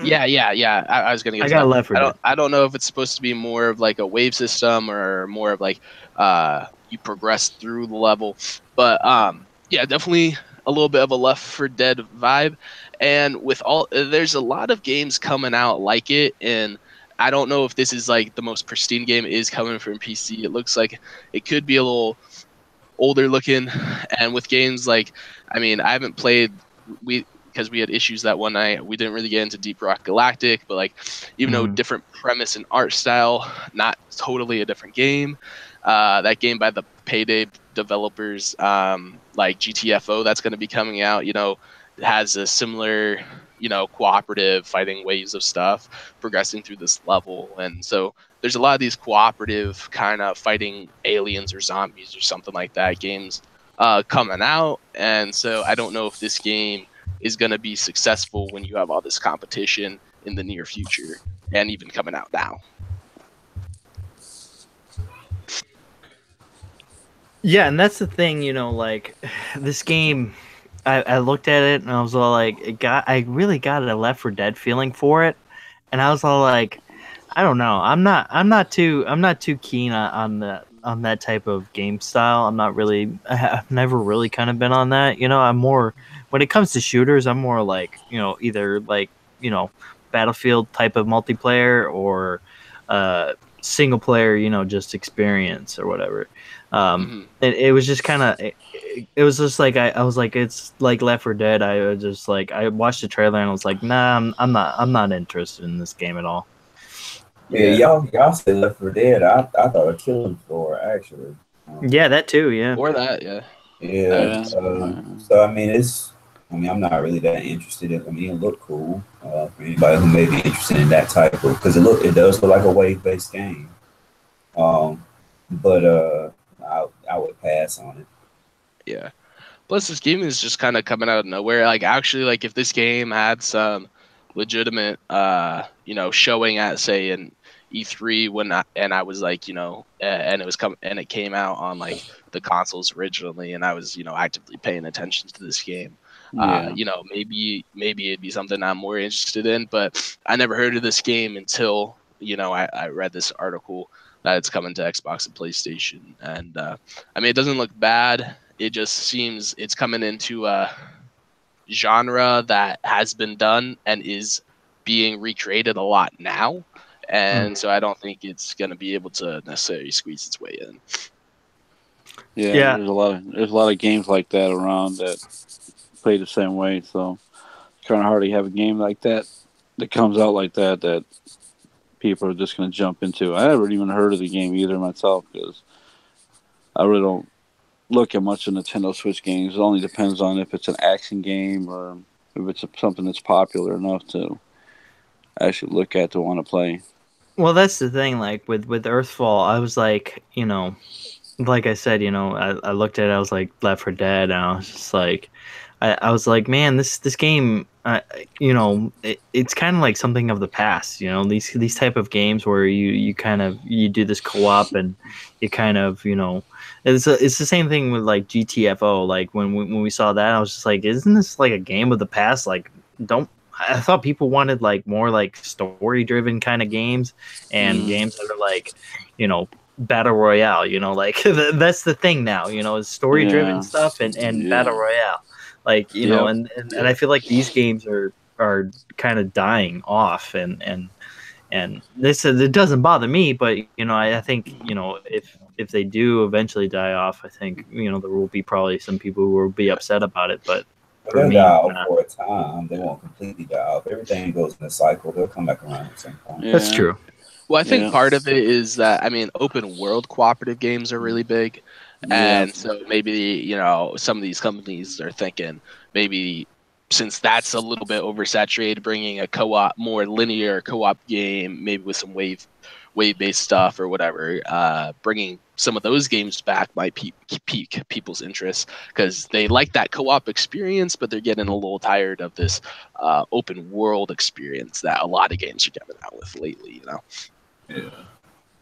Yeah. I was gonna get. I got Left 4 Dead. I don't know if it's supposed to be more of like a wave system or more of like you progress through the level, but definitely a little bit of a Left 4 Dead vibe. And there's a lot of games coming out like it, and I don't know if this is like the most pristine game is coming from PC. It looks like it could be a little older looking, and with games like, I mean, I haven't played because we had issues that one night. We didn't really get into Deep Rock Galactic, but like, even though different premise and art style, not totally a different game. That game by the Payday developers, like GTFO, that's going to be coming out, has a similar, cooperative fighting waves of stuff progressing through this level. And so there's a lot of these cooperative kind of fighting aliens or zombies or something like that games coming out, and so I don't know if this game is going to be successful when you have all this competition in the near future and even coming out now. Yeah, and that's the thing, you know, like this game, I looked at it and I was all like, I really got a Left 4 Dead feeling for it, and I was all like, I don't know, I'm not too keen on that type of game style. I've never really kind of been on that, you know. I'm more when it comes to shooters, I'm more like, you know, either like, you know, Battlefield type of multiplayer or single player, you know, just experience or whatever. It was just kind of it was just like I was like, it's like Left 4 Dead. I was just like, I watched the trailer and I was like, nah, I'm not interested in this game at all. Yeah, y'all said Left 4 Dead. I thought a Killing Floor actually. Yeah, that too. Yeah. Or that, yeah. Yeah. So I mean, I'm not really that interested in. I mean, it looked cool for anybody who may be interested in that type of, because it does look like a wave-based game. But I would pass on it. Yeah. Plus, this game is just kind of coming out of nowhere. Like, actually, like if this game had some legitimate, you know, showing at say an E3 and I was like, you know, and it came out on like the consoles originally, and I was, you know, actively paying attention to this game. You know, maybe it'd be something I'm more interested in, but I never heard of this game until, you know, I read this article that it's coming to Xbox and PlayStation, and I mean, it doesn't look bad. It just seems it's coming into a genre that has been done and is being recreated a lot now, and so I don't think it's going to be able to necessarily squeeze its way in. Yeah, there's a lot of games like that around that play the same way, so it's kind of hard to have a game like that comes out like that people are just going to jump into. I haven't even heard of the game either myself, because I really don't look at much of Nintendo Switch games. It only depends on if it's an action game or if it's something that's popular enough to actually look at to want to play. Well, that's the thing. Like with Earthfall, I was like, you know, like I said, you know, I looked at it, I was like Left 4 Dead, and I was just like, I was like, man, this game, you know, it's kind of like something of the past, you know, these type of games where you kind of you do this co-op and you kind of, you know, it's the same thing with like GTFO. Like when we saw that, I was just like, isn't this like a game of the past? Like, I thought people wanted like more like story driven kind of games and games that are like, you know, battle royale, you know, like that's the thing now, you know, is story driven stuff and battle royale, like, you know, and I feel like these games are kind of dying off, and this, it doesn't bother me, but you know, I think, you know, if they do eventually die off, I think, you know, there will be probably some people who will be upset about it, but they'll die off for a time. They won't completely die off. Everything goes in a cycle. They'll come back around at some point. That's true. Well, I think part of it is that, I mean, open world cooperative games are really big. And so maybe, you know, some of these companies are thinking maybe since that's a little bit oversaturated, bringing a co-op, more linear co-op game, maybe with some wave-based stuff or whatever, bringing some of those games back might pique people's interest, because they like that co-op experience, but they're getting a little tired of this open world experience that a lot of games are coming out with lately, you know?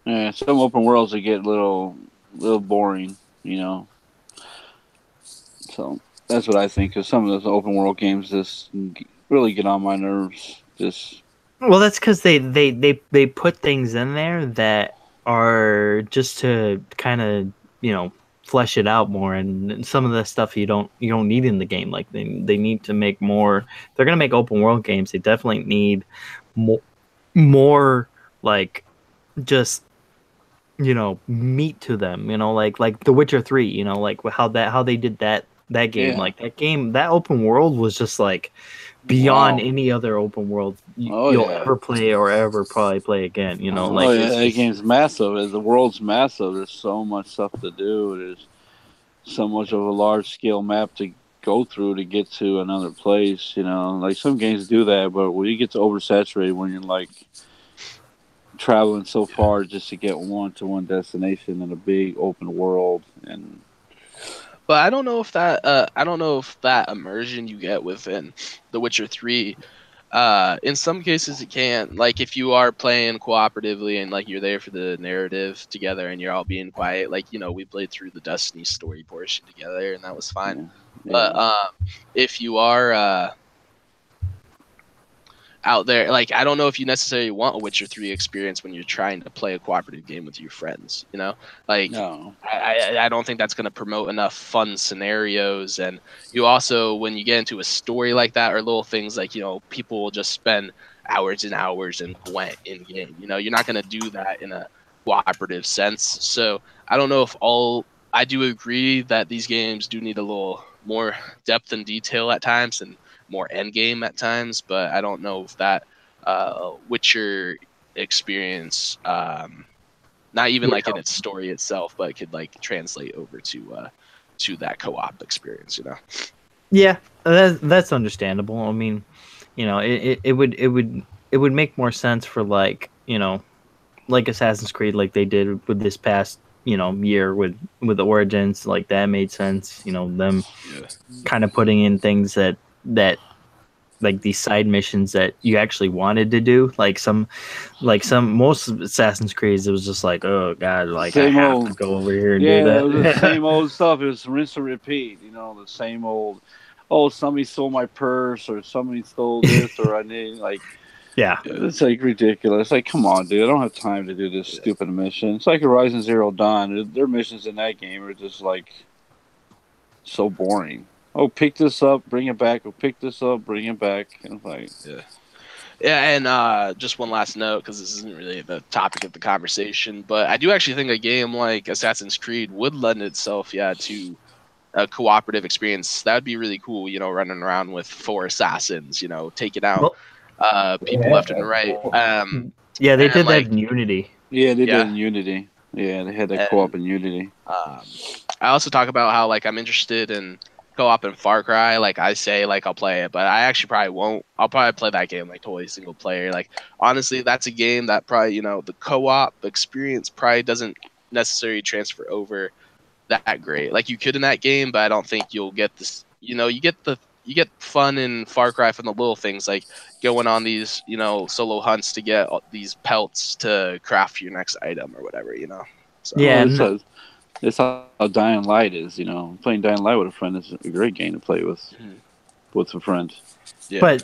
Yeah, some open worlds that get a little boring, you know. So that's what I think, because some of those open world games just really get on my nerves. Well, that's because they put things in there that are just to kind of, you know, flesh it out more, and some of the stuff you don't need in the game. Like they need to make more. They're gonna make open world games. They definitely need more like just, you know, meat to them. You know, like The Witcher 3. You know, like how they did that game. Like that open world was just like beyond any other open world you'll ever play or ever probably play again. You know, that game's massive. The world's massive. There's so much stuff to do. There's so much of a large scale map to go through to get to another place. You know, like some games do that, but when you get to oversaturated, when you're like traveling so far just to get to one destination in a big open world. And But I don't know if that immersion you get within The Witcher 3, in some cases it can. Like if you are playing cooperatively and like you're there for the narrative together and you're all being quiet, like we played through the Destiny story portion together and that was fine. yeah, But if you are out there, like I don't know if you necessarily want a Witcher 3 experience when you're trying to play a cooperative game with your friends, like no, I don't think that's going to promote enough fun scenarios. And you also, when you get into a story like that, or little things like people will just spend hours and hours in Gwent in game, you're not going to do that in a cooperative sense. So I don't know if I do agree that these games do need a little more depth and detail at times and more end game at times, but I don't know if that Witcher experience, not even like in its story itself, but it could like translate over to that co-op experience. Yeah, that's understandable. I mean, it would make more sense for like Assassin's Creed, like they did with this past year with the Origins, like that made sense. Them kind of putting in things that like these side missions that you actually wanted to do, like most Assassin's Creed, it was just like, oh god, like same I have old, to go over here and yeah, do that. it was the same old stuff. It was rinse and repeat. The same old. Oh, somebody stole my purse, or somebody stole this, or I need like. Yeah, it's like ridiculous. Like, come on, dude! I don't have time to do this stupid mission. It's like Horizon Zero Dawn. Their missions in that game are just like so boring. Oh, pick this up, bring it back. Oh, pick this up, bring it back. And like, yeah. And just one last note, because this isn't really the topic of the conversation, but I do actually think a game like Assassin's Creed would lend itself, to a cooperative experience. That would be really cool. Running around with 4 assassins, taking out people left and right. Yeah, they did like, that in Unity. Yeah, they did in Unity. Yeah, they had that co-op in Unity. I also talk about how like I'm interested in co-op in Far Cry. Like I say, like I'll play it, but I actually probably won't. I'll probably play that game like totally single player. Like honestly, that's a game that probably the co-op experience probably doesn't necessarily transfer over that great. Like you could in that game, but I don't think you'll get this. You get fun in Far Cry from the little things like going on these solo hunts to get these pelts to craft your next item or whatever. So, Yeah, it's how Dying Light is. Playing Dying Light with a friend is a great game to play with some friends. Yeah. But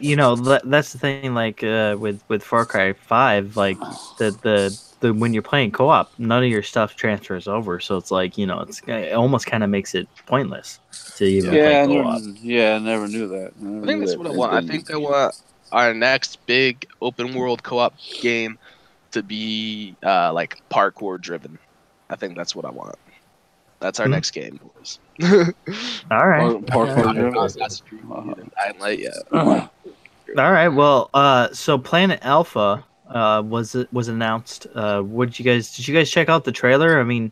that's the thing. Like with Far Cry 5, like the when you're playing co-op, none of your stuff transfers over. So it's like it almost kind of makes it pointless to even play co-op. I never knew that. I think that's what I want. I think I want our next big open world co-op game to be like parkour driven. I think that's what I want. That's our next game, boys. All right. Parkour driven. All right. Well, so Planet Alpha was announced. Did you guys check out the trailer? I mean,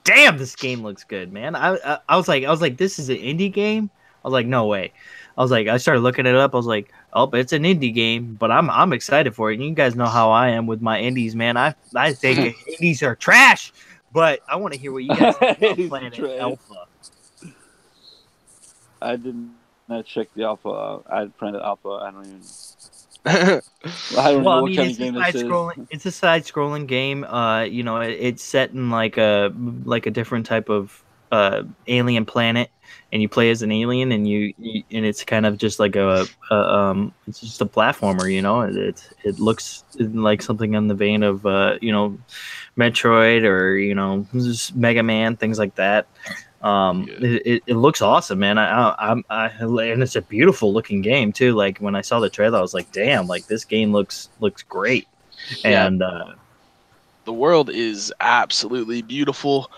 damn, this game looks good, man. I was like, this is an indie game. I was like, no way. I started looking it up. I was like, oh, it's an indie game, but I'm excited for it. And you guys know how I am with my indies, man. I think indies are trash, but I want to hear what you guys think about Planet Alpha. I did not check the alpha out. I had Planet Alpha. I don't even. I don't know what kind of game this is. It's a side-scrolling game. It's set in like a different type of alien planet, and you play as an alien, and and it's kind of just like it's just a platformer. It looks like something in the vein of Metroid or just Mega Man, things like that. It looks awesome, man. And it's a beautiful looking game too. Like when I saw the trailer, I was like, damn, like this game looks great. Yeah. And the world is absolutely beautiful,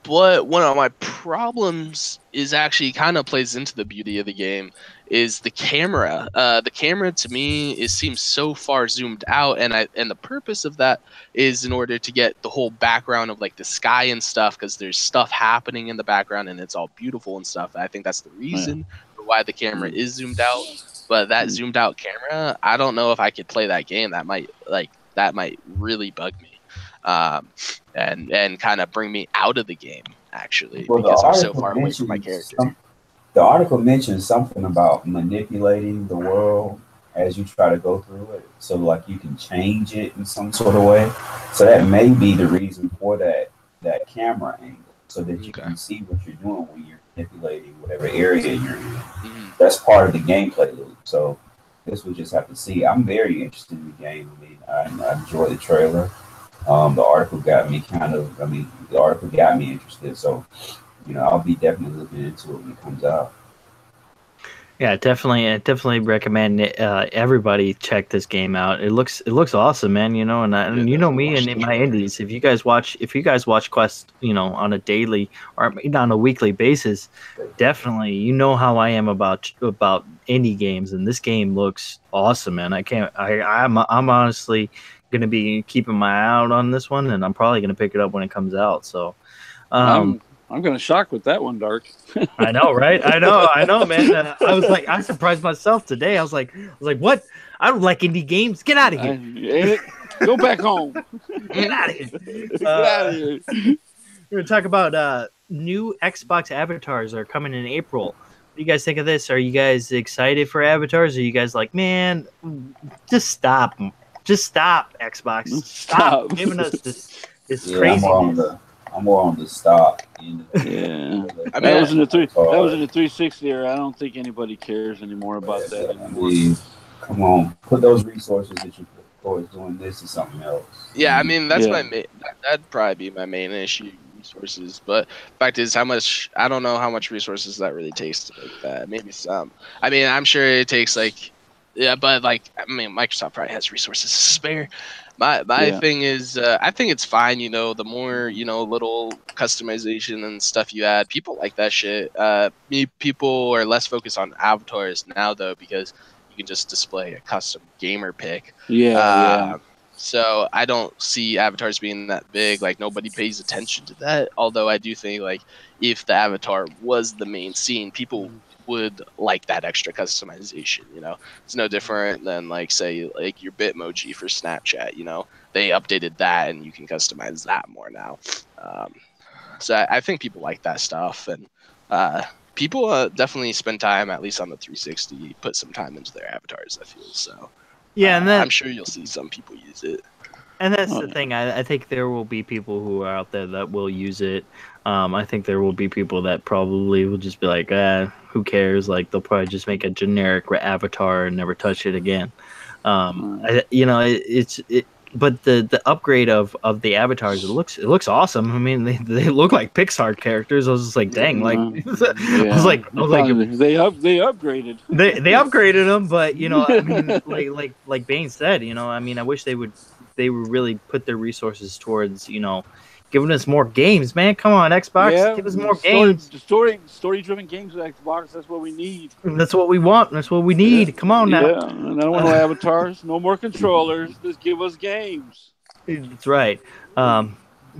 but one of my problems is actually kind of plays into the beauty of the game is the camera. The camera to me seems so far zoomed out, and the purpose of that is in order to get the whole background of like the sky and stuff, because there's stuff happening in the background and it's all beautiful and stuff. I think that's the reason for why the camera is zoomed out. But that zoomed out camera, I don't know if I could play that game. That might like that might really bug me, and kind of bring me out of the game actually, Well, because I'm so far away from my character. The article mentions something about manipulating the world as you try to go through it. So like you can change it in some sort of way. So that may be the reason for that camera angle, so that you can see what you're doing when you're manipulating whatever area you're in. That's part of the gameplay loop. So this we'll just have to see. I'm very interested in the game. I mean, I enjoyed the trailer. The article got me interested. So, I'll be definitely looking into it when it comes out. Yeah, definitely recommend everybody check this game out. It looks awesome, man. And you know me and in my indies. If you guys watch Quest, on a daily or on a weekly basis, definitely you know how I am about indie games, and this game looks awesome, man. I'm honestly gonna be keeping my eye out on this one, and I'm probably gonna pick it up when it comes out. So, I'm gonna shock with that one, Dark. I know, right? I know, man. I surprised myself today. I was like, what? I don't like indie games. Get out of here. Go back home. Get out of here. Get out of here. We're gonna talk about new Xbox avatars are coming in April. What do you guys think of this? Are you guys excited for avatars? Are you guys like, man, just stop, Xbox, stop giving us this craziness. I'm more on the stop. Yeah, that was in the 360 era. I don't think anybody cares anymore about that anymore. Come on, put those resources that you put towards doing this or something else. Yeah, I mean that'd probably be my main issue, resources. But fact is, I don't know how much resources that really takes to make that. Maybe some. I mean, I'm sure it takes but Microsoft probably has resources to spare. My thing is, I think it's fine. The more little customization and stuff you add, people like that shit. People are less focused on avatars now though, because you can just display a custom gamer pick. So I don't see avatars being that big. Like nobody pays attention to that. Although I do think if the avatar was the main scene, people would like that extra customization. It's no different than say your Bitmoji for Snapchat. They updated that and you can customize that more now. So I think people like that stuff, and people definitely spend time, at least on the 360, put some time into their avatars, I feel. So yeah, and I'm sure you'll see some people use it. And that's the thing. I think there will be people who are out there that will use it. I think there will be people that probably will just be like, who cares? They'll probably just make a generic avatar and never touch it again. But the upgrade of the avatars, it looks awesome. I mean, they look like Pixar characters. I was just like, dang, I was like, they upgraded. They upgraded them, but I mean, like Bane said, I mean, I wish they would really put their resources towards giving us more games, man. Come on, Xbox, give us more games. Story-driven games with Xbox. That's what we need. That's what we want. That's what we need. Yeah. Come on now. Yeah, and I don't want no avatars, no more controllers. Just give us games. That's right. We're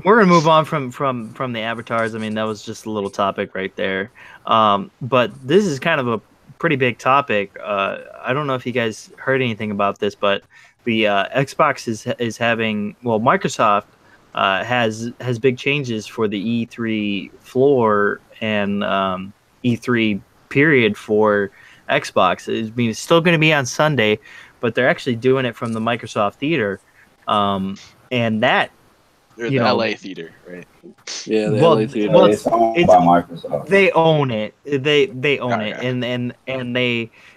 gonna move on from the avatars. I mean, that was just a little topic right there. But this is kind of a pretty big topic. I don't know if you guys heard anything about this, but the Xbox is having, Microsoft has big changes for the E3 floor and E3 period for Xbox. It's still going to be on Sunday, but they're actually doing it from the Microsoft Theater, and that the LA Theater, right? Yeah, the LA Theater. Well, it's owned by Microsoft. They own it. They own it,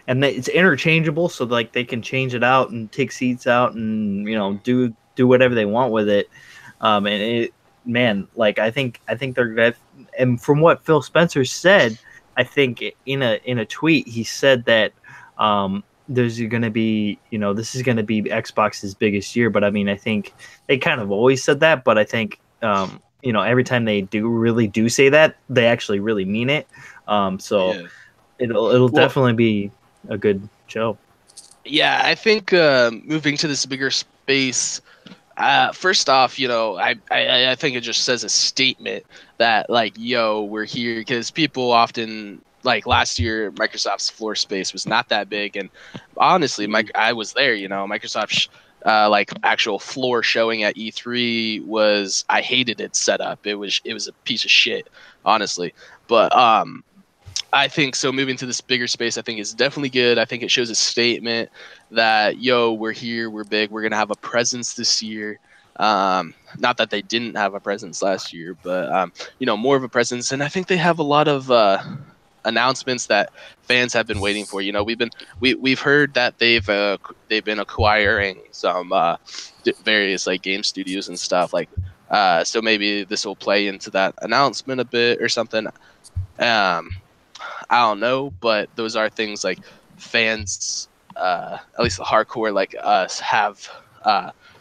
and it's interchangeable, so they can change it out and take seats out and do whatever they want with it. And I think they're gonna. And from what Phil Spencer said, I think in a tweet he said that there's going to be this is going to be Xbox's biggest year. But I mean, I think they kind of always said that, but I think every time they do say that, they actually really mean it. It'll definitely be a good show. Yeah, I think moving to this bigger space. First off, I think it just says a statement that we're here, because people often last year Microsoft's floor space was not that big, and honestly, I was there. Microsoft like actual floor showing at E3 was, I hated its setup. It was a piece of shit, honestly. But I think so. Moving to this bigger space, I think is definitely good. I think it shows a statement that, yo, we're here, we're big, we're gonna have a presence this year. Not that they didn't have a presence last year, but more of a presence. And I think they have a lot of announcements that fans have been waiting for. We've heard that they've been acquiring some various like game studios and stuff. Like, so maybe this will play into that announcement a bit or something. I don't know, but those are things like fans, at least the hardcore like us, have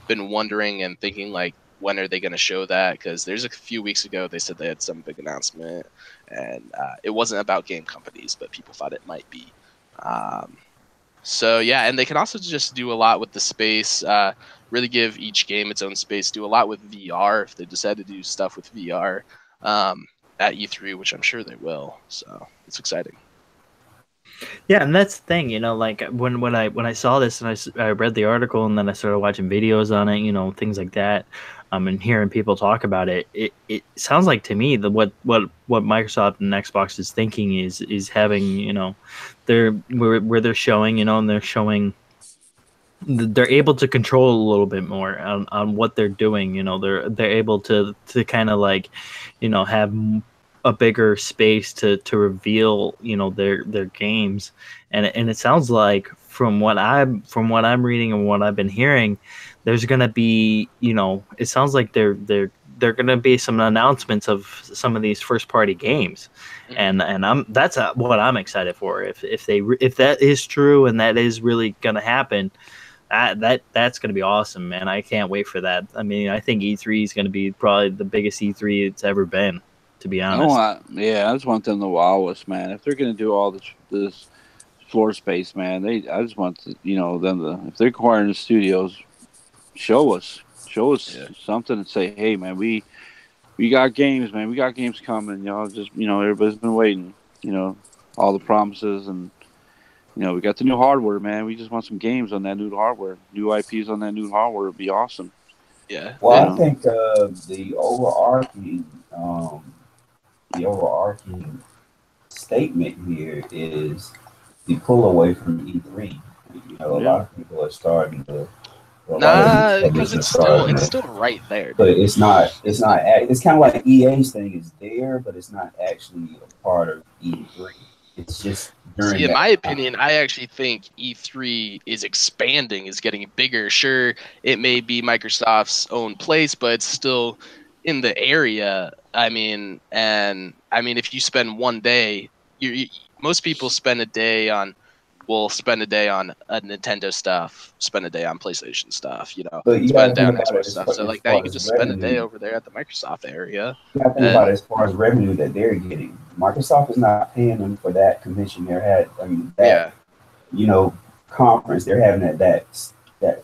been wondering and thinking like, when are they going to show that? Because there's a few weeks ago they said they had some big announcement, and it wasn't about game companies, but people thought it might be. So yeah, and they can also just do a lot with the space. Really give each game its own space. Do a lot with VR if they decide to do stuff with VR at E3, which I'm sure they will. So it's exciting. Yeah, and that's the thing, like when I saw this and I read the article and then I started watching videos on it, things like that, and hearing people talk about it, it sounds like to me that what Microsoft and Xbox is thinking is having, where they're showing, and they're showing, they're able to control a little bit more on what they're doing. They're able to kind of like, have a bigger space to reveal, their games, and it sounds like from what I'm reading and what I've been hearing, there's gonna be, it sounds like they're gonna be some announcements of some of these first party games, and that's what I'm excited for. If that is true and that is really gonna happen, that's gonna be awesome, man. I can't wait for that. I mean, I think E3 is gonna be probably the biggest E3 it's ever been, to be honest. I just want them to wow us, man. If they're going to do all this floor space, man, I just want them to, if they're acquiring the studios, show us something and say, hey, man, we got games, man, we got games coming, everybody's been waiting, all the promises, and we got the new hardware, man. We just want some games on that new hardware, new IPs on that new hardware would be awesome. Yeah. Well, I think the overarching statement here is the pull away from E3. A lot of people are starting to. Because it's still right there. But it's not. It's kind of like EA's thing is there, but it's not actually a part of E3. It's just during. See, in my opinion, I actually think E3 is expanding, is getting bigger. Sure, it may be Microsoft's own place, but it's still in the area. I mean, if you spend one day, most people spend a day on a Nintendo stuff, spend a day on PlayStation stuff, But you spend a day on about Xbox stuff. So like that, you can just spend a day over there at the Microsoft area. You got to think about it as far as revenue that they're getting. Microsoft is not paying them for that convention conference they're having at that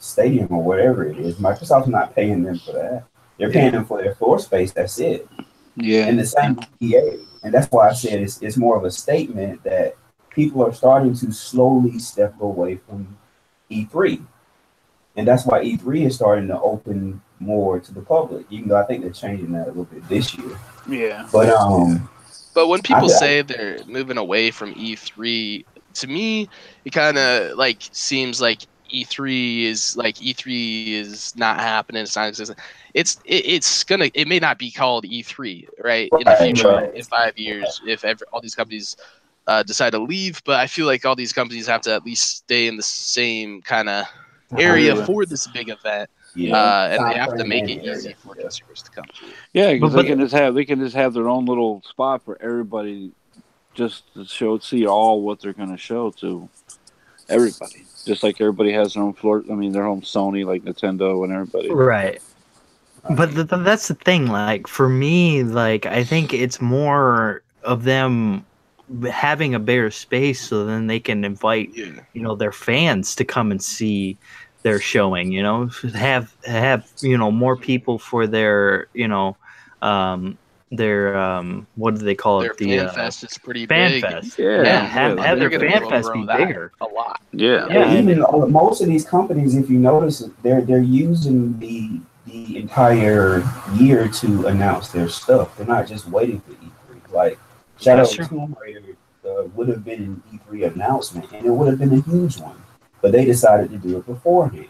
stadium or whatever it is. Microsoft's not paying them for that. They're paying them for their floor space. That's it. Yeah. And the same with EA. And that's why I said it's more of a statement that people are starting to slowly step away from E3. And that's why E3 is starting to open more to the public, even though I think they're changing that a little bit this year. Yeah. But when people say they're moving away from E3, to me, it kind of like seems like E3 is not happening. It's not existing. It may not be called E3, right? In the future, in 5 years, if all these companies decide to leave, but I feel like all these companies have to at least stay in the same kind of area for this big event. And they have to make it easy for customers to come to it. Yeah, because they can just have their own little spot for everybody, just to see all what they're going to show to everybody. Just like everybody has their own floor. I mean, their own Sony, like Nintendo, and everybody. Right. But that's the thing. Like for me, like I think it's more of them having a bigger space, so then they can invite their fans to come and see their showing. Have more people for their what do they call Their it? The fan fest is pretty fan big. fest. Yeah, have they're their gonna fan grow fest be that bigger. a lot. Yeah. Yeah, And and even most of these companies, if you notice, they're using the entire year to announce their stuff. They're not just waiting for E3. Like Shadow That's of true. Tomb Raider would have been an E3 announcement, and it would have been a huge one, but they decided to do it beforehand.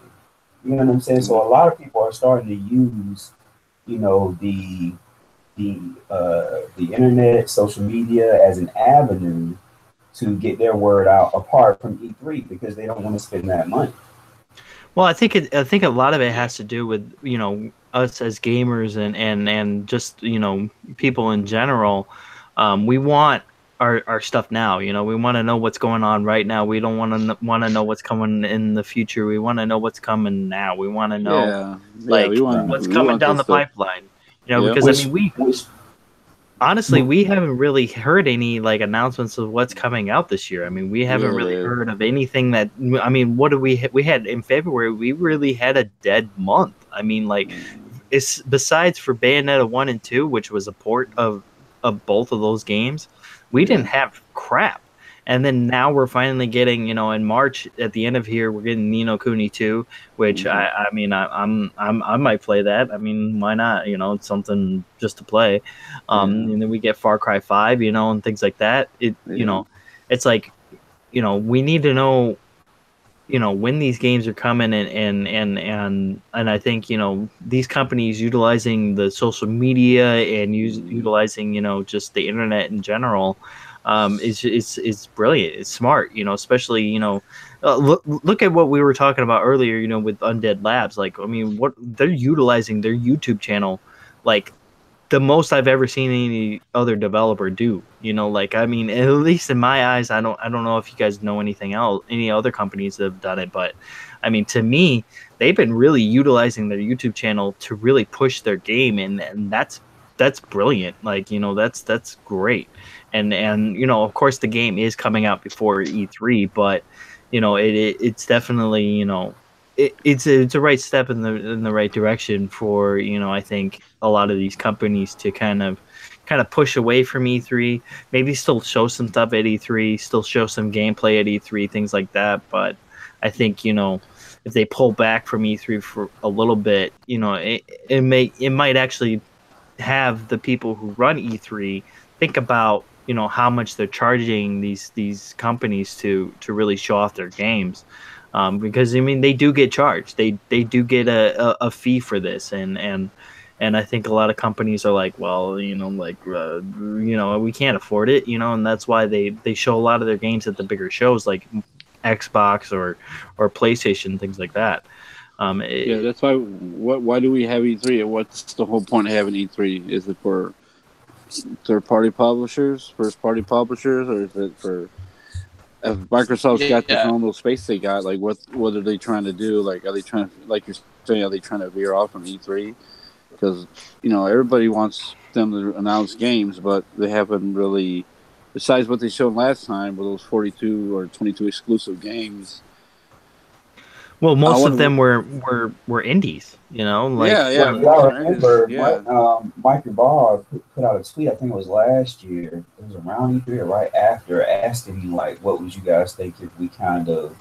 You know what I'm saying? So a lot of people are starting to use, the the internet, social media as an avenue to get their word out apart from E3 because they don't want to spend that money. Well, I think a lot of it has to do with us as gamers and just people in general. We want our stuff now. We want to know what's going on right now. We don't want to know what's coming in the future. We want to know what's coming now. We want to know Yeah. We want what's coming down the stuff. pipeline. Yeah. Because I mean Which honestly, we haven't really heard any announcements of what's coming out this year. I mean, we haven't really Yeah. heard of anything that. I mean, what do we had in February? We really had a dead month. I mean, it's besides for Bayonetta 1 and 2, which was a port of both of those games, we didn't have crap. And then now we're finally getting, in March at the end of here, we're getting Ni no Kuni 2, which I mean, I might play that. I mean, why not? It's something just to play. And then we get Far Cry 5, and things like that. It's like, we need to know, when these games are coming and I think, these companies utilizing the social media and utilizing, just the internet in general, is brilliant. It's smart, especially, look at what we were talking about earlier, with Undead Labs. Like, I mean, what they're utilizing their YouTube channel, like the most I've ever seen any other developer do. I mean, at least in my eyes, I don't know if you guys know anything else, any other companies that have done it, but I mean, to me, they've been really utilizing their YouTube channel to really push their game, and that's brilliant. That's great. And of course the game is coming out before E3, but it's definitely, it's a right step in the right direction for I think a lot of these companies to kind of push away from E3, maybe still show some stuff at E3, still show some gameplay at E3, things like that. But I think if they pull back from E3 for a little bit, it might actually have the people who run E3 think about how much they're charging these companies to really show off their games. Because I mean they do get charged. They do get a fee for this, and I think a lot of companies are like, well, we can't afford it, and that's why they show a lot of their games at the bigger shows like Xbox or PlayStation, things like that. That's why. Why do we have E3? What's the whole point of having E3? Is it for third-party publishers, first-party publishers, or is it for? If Microsoft's got this own little space they got, like what are they trying to do? Like, are they trying to, like you're saying, are they trying to veer off from E3? Because everybody wants them to announce games, but they haven't really. Besides what they showed last time with those 42 or 22 exclusive games. Well, most of them were indies, like I remember Mike Barr put out a tweet. I think it was last year. It was around E3 or right after, asking me like, "What would you guys think if we kind of?"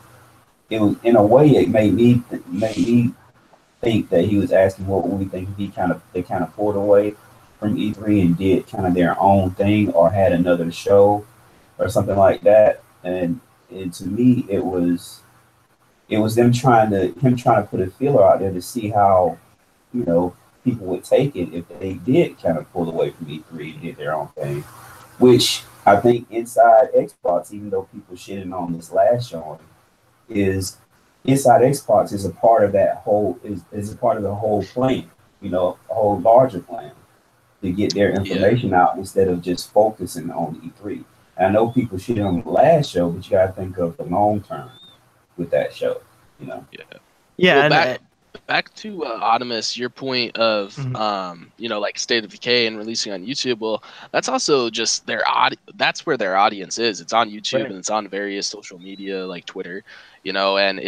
It was in a way it made me think that he was asking what would we think if they kind of pulled away from E3 and did kind of their own thing or had another show or something like that. And to me, it was him trying to put a feeler out there to see how, people would take it if they did kind of pull away from E3 and did their own thing. Which I think inside Xbox, even though people shitting on this last showing, is inside Xbox is a part of that whole is a part of the whole plan, a whole larger plan to get their information out instead of just focusing on E3. And I know people shit on the last show, but you gotta think of the long term with that show, Yeah. Well, back to Optimus, your point of like State of Decay and releasing on YouTube. Well, that's also just that's where their audience is. It's on YouTube and it's on various social media like Twitter, and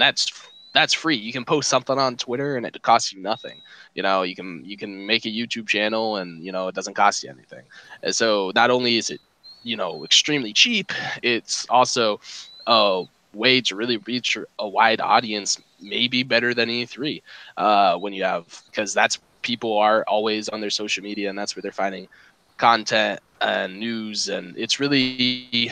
that's that's free. You can post something on Twitter and it costs you nothing. You know, you can make a YouTube channel and, you know, it doesn't cost you anything. And so not only is it, you know, extremely cheap, it's also a way to really reach a wide audience, maybe better than E3, when you have, because that's, people are always on their social media and that's where they're finding content and news. And it's really,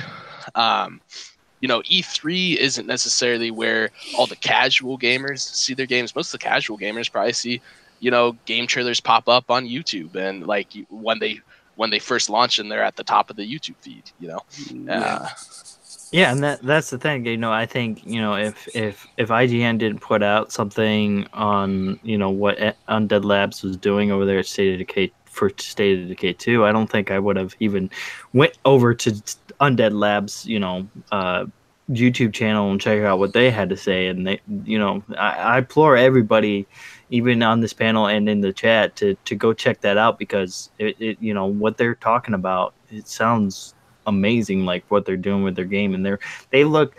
you know, E3 isn't necessarily where all the casual gamers see their games. Most of the casual gamers probably see, you know, game trailers pop up on YouTube, and like when they first launch and they're at the top of the YouTube feed, you know. Yeah, and that's the thing. You know, I think, you know, if IGN didn't put out something on, you know, what Undead Labs was doing over there at State of Decay for State of Decay 2, I don't think I would have even went over to Undead Labs, you know, YouTube channel and check out what they had to say. And they, you know, I implore everybody, even on this panel and in the chat, to go check that out, because it you know, what they're talking about, it sounds amazing, like what they're doing with their game, and they look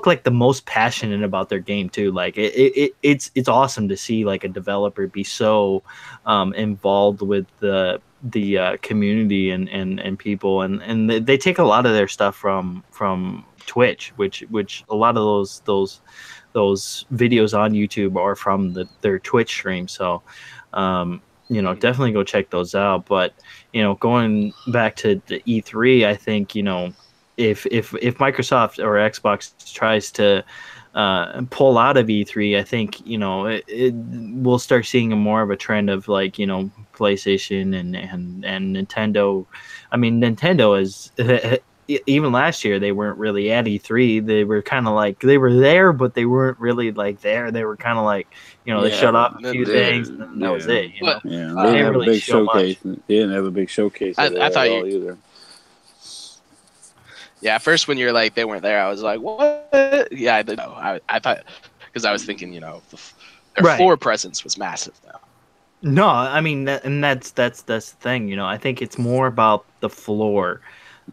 like the most passionate about their game too. Like it's awesome to see like a developer be so involved with the community and people, and they take a lot of their stuff from Twitch, which a lot of those videos on YouTube are from their Twitch stream. So you know, definitely go check those out. But, you know, going back to the E3, I think, you know, if Microsoft or Xbox tries to pull out of E3, I think, you know, we'll start seeing more of a trend of, like, you know, PlayStation and Nintendo. I mean, Nintendo is even last year they weren't really at E3. They were kind of like, they were there, but they weren't really like there. They were kind of like, you know, they shut off a few things, and that was it. You know, Yeah, they didn't have really a big show showcase. much. They didn't have a big showcase. I thought you either. Yeah, at first when you're like they weren't there, I was like, what? Yeah, I didn't know. I thought, because I was thinking, you know, their floor presence was massive now. No, I mean, that's the thing. You know, I think it's more about the floor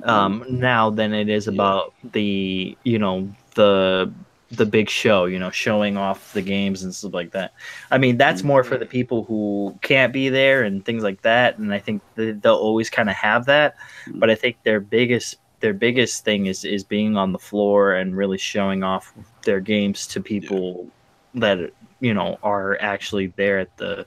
now than it is about the, you know, the big show, you know, showing off the games and stuff like that. I mean, that's more for the people who can't be there and things like that. And I think they'll always kind of have that. But I think their biggest thing is being on the floor and really showing off their games to people that, you know, are actually there at the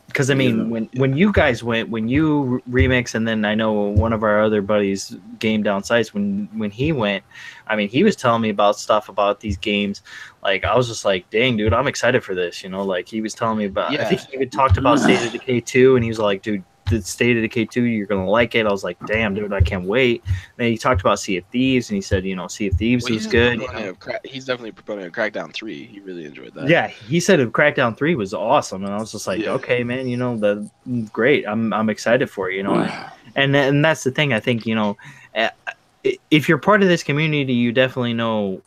because I mean, when you guys went, when you remix, and then I know one of our other buddies, Game Down Sites, when he went, I mean, he was telling me about stuff about these games. Like, I was just like, dang, dude, I'm excited for this. You know, like, he was telling me about, I think he even talked about State of Decay 2, and he was like, dude, the State of Decay 2, you're going to like it. I was like, damn, dude, I can't wait. And then he talked about Sea of Thieves, and he said, you know, Sea of Thieves was good. He's definitely proponent of Crackdown 3. He really enjoyed that. Yeah, he said Crackdown 3 was awesome, and I was just like, okay, man, you know, great. I'm excited for you, you know. And that's the thing. I think, you know, if you're part of this community, you definitely know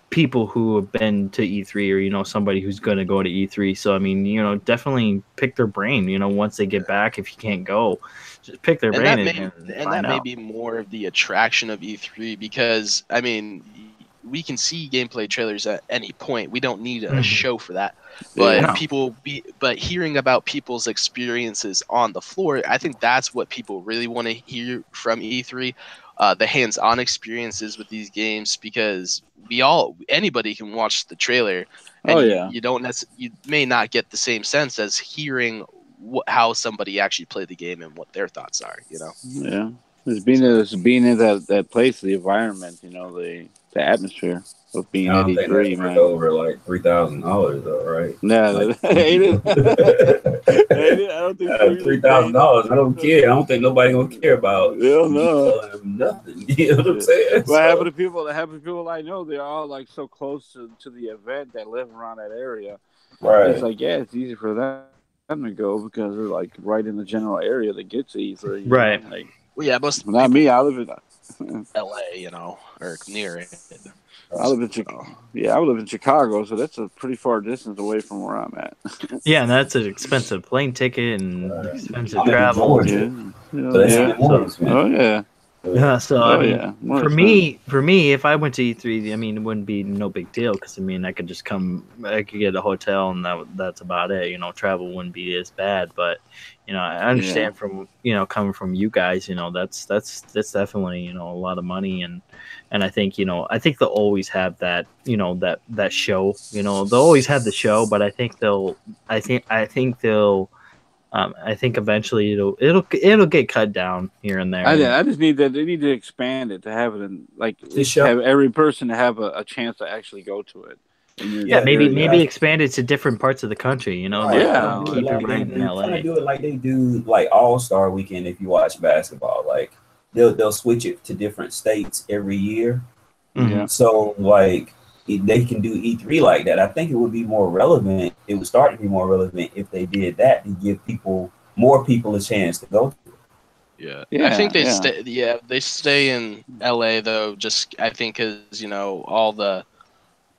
people who have been to E3, or, you know, somebody who's going to go to E3. So, I mean, you know, definitely pick their brain, you know, once they get back. If you can't go, just pick their brain. And that may be more of the attraction of E3, because, I mean, we can see gameplay trailers at any point. We don't need a show for that. But but hearing about people's experiences on the floor, I think that's what people really want to hear from E3. The hands-on experiences with these games, because anybody can watch the trailer, and you may not get the same sense as hearing how somebody actually played the game and what their thoughts are. You know. Yeah, it's being in that place, the environment, you know, the atmosphere of being at E3, man. Over like $3,000 though, right? No, I don't think $3,000. I don't care. I don't think nobody gonna care about. Hell no, nothing. You know what I'm saying? What happened to people I know? They're all like so close to the event that live around that area. Right. It's like, it's easy for them to go because they're like right in the general area that gets to E3. Right. Know? Like, most not me. I live in LA, you know, or near it. I live in Chicago, so that's a pretty far distance away from where I'm at. Yeah, and that's an expensive plane ticket and expensive travel. Oh yeah. Yeah, so I Oh, mean, yeah. for me, if I went to E3, I mean, it wouldn't be no big deal because I mean, I could just come, I could get a hotel, and that's about it. You know, travel wouldn't be as bad. But you know, I understand from coming from you guys, that's definitely a lot of money, and I think they'll always have that that show. You know, they'll always have the show, but I think eventually it'll get cut down here and there. I just need that. They need to expand it to have it in have every person to have a chance to actually go to it. Yeah, maybe expand it to different parts of the country. You know, Right. Yeah, keep it right in They LA. kind of do it like they do like All-Star Weekend. If you watch basketball, like they'll switch it to different states every year. Yeah. So like they can do E3 like that. I think it would be more relevant. It would start to be more relevant if they did that to give more people a chance to go. Yeah. Yeah, I think they yeah. stay. Yeah, they stay in LA though. Just I think because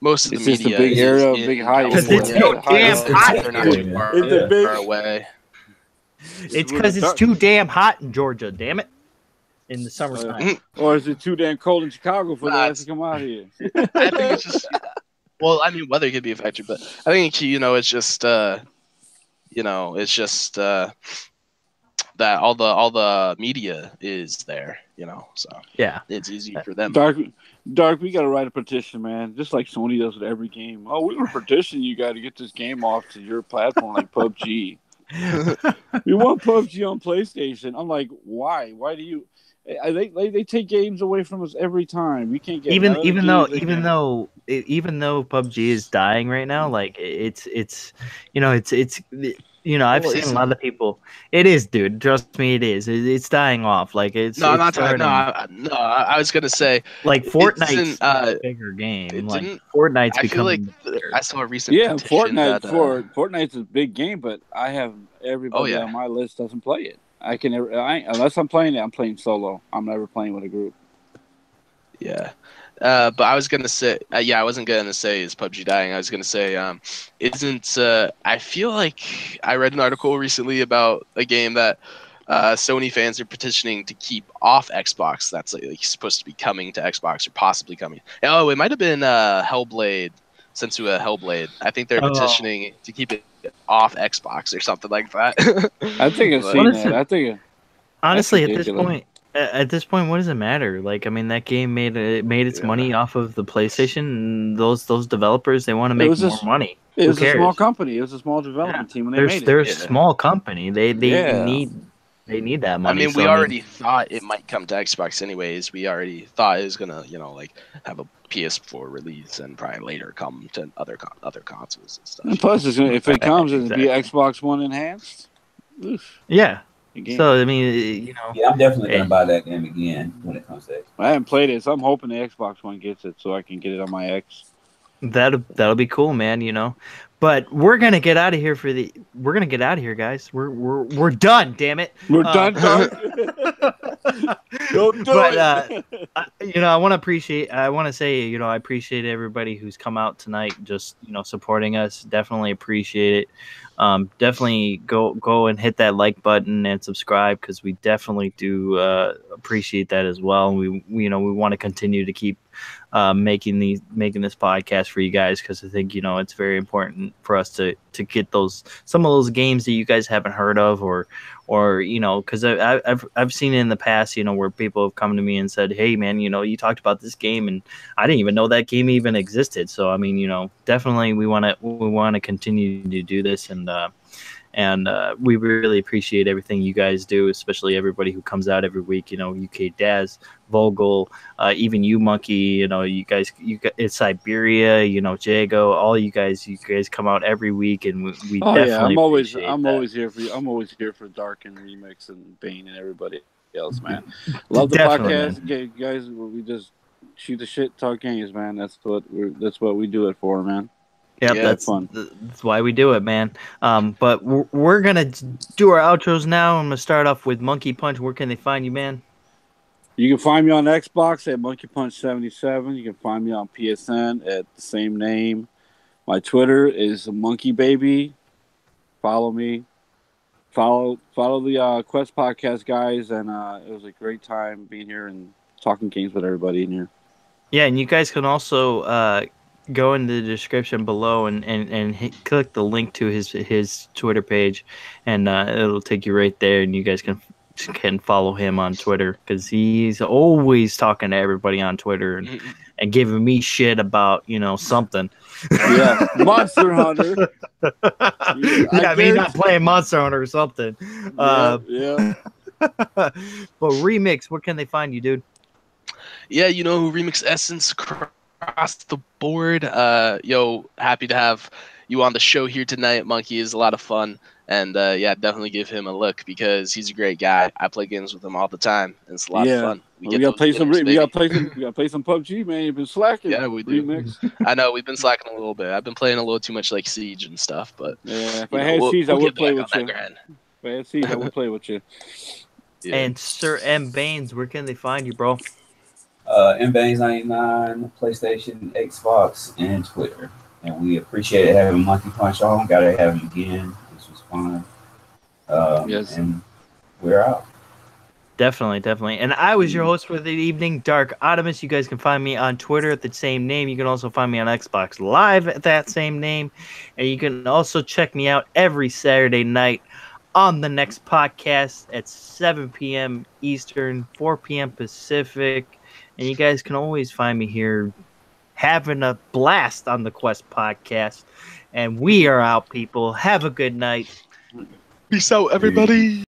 most of the It's just a media big is area, in big hype. Because it's California. so damn hot They're not here. too far, It's a big- far away. It's because it's too damn hot in Georgia. Damn it, in the summertime. Or is it too damn cold in Chicago for Nah, that to come out here? I think it's just. Well, I mean, weather could be a factor, but I think it's just that all the media is there, so Yeah. it's easy for them. Dark, we got to write a petition, man. Just like Sony does with every game. Oh, we're gonna petition you got to get this game off to your platform, like PUBG. We want PUBG on PlayStation. I'm like, why? Why do you? They take games away from us every time. We can't get even though PUBG is dying right now, like it's I've seen a lot of people. It is, dude. Trust me, it is. It's dying off. Like No, I'm not talking. I was gonna say like Fortnite's a bigger game. Like Fortnite's becoming. I saw a recent petition Fortnite's a big game, but I have everybody on my list doesn't play it. Unless I'm playing it, I'm playing solo. I'm never playing with a group. Yeah. But I was gonna say, I wasn't gonna say is PUBG dying. I was gonna say, isn't I feel like I read an article recently about a game that Sony fans are petitioning to keep off Xbox. That's like supposed to be coming to Xbox or possibly coming. Oh, it might have been Hellblade, Sensua Hellblade. I think they're petitioning to keep it off Xbox or something like that. I think I've seen that. I think honestly, at this point, what does it matter? Like, I mean, that game made its money off of the PlayStation. And those developers, they want to make more money. It was a small company. It was a small development team when they made it. They're a small company. They need that money. I mean, we already thought it might come to Xbox anyways. We already thought it was gonna, have a PS4 release and probably later come to other consoles and stuff. And plus, if it comes, it'll be Xbox One enhanced. Oof. Yeah. So I mean, Yeah, I'm definitely gonna buy that game again when it comes to Xbox. I haven't played it, so I'm hoping the Xbox One gets it so I can get it on my X. That'll be cool, man. But we're gonna get out of here guys. We're done. Damn it. We're done. Don't do it. I want to say, I appreciate everybody who's come out tonight, just supporting us. Definitely appreciate it. Definitely go and hit that like button and subscribe because we definitely do appreciate that as well. We want to continue to keep making this podcast for you guys because I think it's very important for us to get some of those games that you guys haven't heard of or because I've seen it in the past where people have come to me and said, hey man, you talked about this game and I didn't even know that game even existed. So I mean definitely we want to continue to do this and we really appreciate everything you guys do, especially everybody who comes out every week. UK Daz, Vogel, even you, Monkey. You guys, it's Siberia. Jago. All you guys come out every week, and we definitely. I'm always here for you. I'm always here for Dark and Remix and Bane and everybody else, man. Love the podcast, guys. We just shoot the shit, talk games, man. That's what we do it for, man. Yep, that's fun. That's why we do it, man. But we're gonna do our outros now. I'm gonna start off with MonkeyPunch. Where can they find you, man? You can find me on Xbox at MonkeyPunch77. You can find me on PSN at the same name. My Twitter is MonkeyBaby. Follow me. follow the Quest podcast, guys, and it was a great time being here and talking games with everybody in here. Yeah, and you guys can also go in the description below and click the link to his Twitter page, and it'll take you right there, and you guys can follow him on Twitter because he's always talking to everybody on Twitter and giving me shit about something. Yeah, Monster Hunter. I mean, not playing Monster Hunter or something. Yeah. But Remix, where can they find you, dude? Yeah, Remix Essence across the board. Happy to have you on the show here tonight. Monkey is a lot of fun. And definitely give him a look because he's a great guy. I play games with him all the time, and it's a lot of fun. We gotta play some PUBG, man. You've been slacking. Yeah, we do. Remix. I know we've been slacking a little bit. I've been playing a little too much like Siege and stuff, but yeah, if I had Siege, I would play with you. If I had Siege, I would play with you. Yeah. And Sir M Baines, where can they find you, bro? MBaines99, PlayStation, Xbox, and Twitter. And we appreciate having MonkeyPunch on. Gotta have him again. This was fun. Yes. And we're out. Definitely. And I was your host for the evening, Dark Optimus. You guys can find me on Twitter at the same name. You can also find me on Xbox Live at that same name. And you can also check me out every Saturday night on the next podcast at 7 p.m. Eastern, 4 p.m. Pacific. And you guys can always find me here having a blast on the Quest podcast. And we are out, people. Have a good night. Peace out, everybody.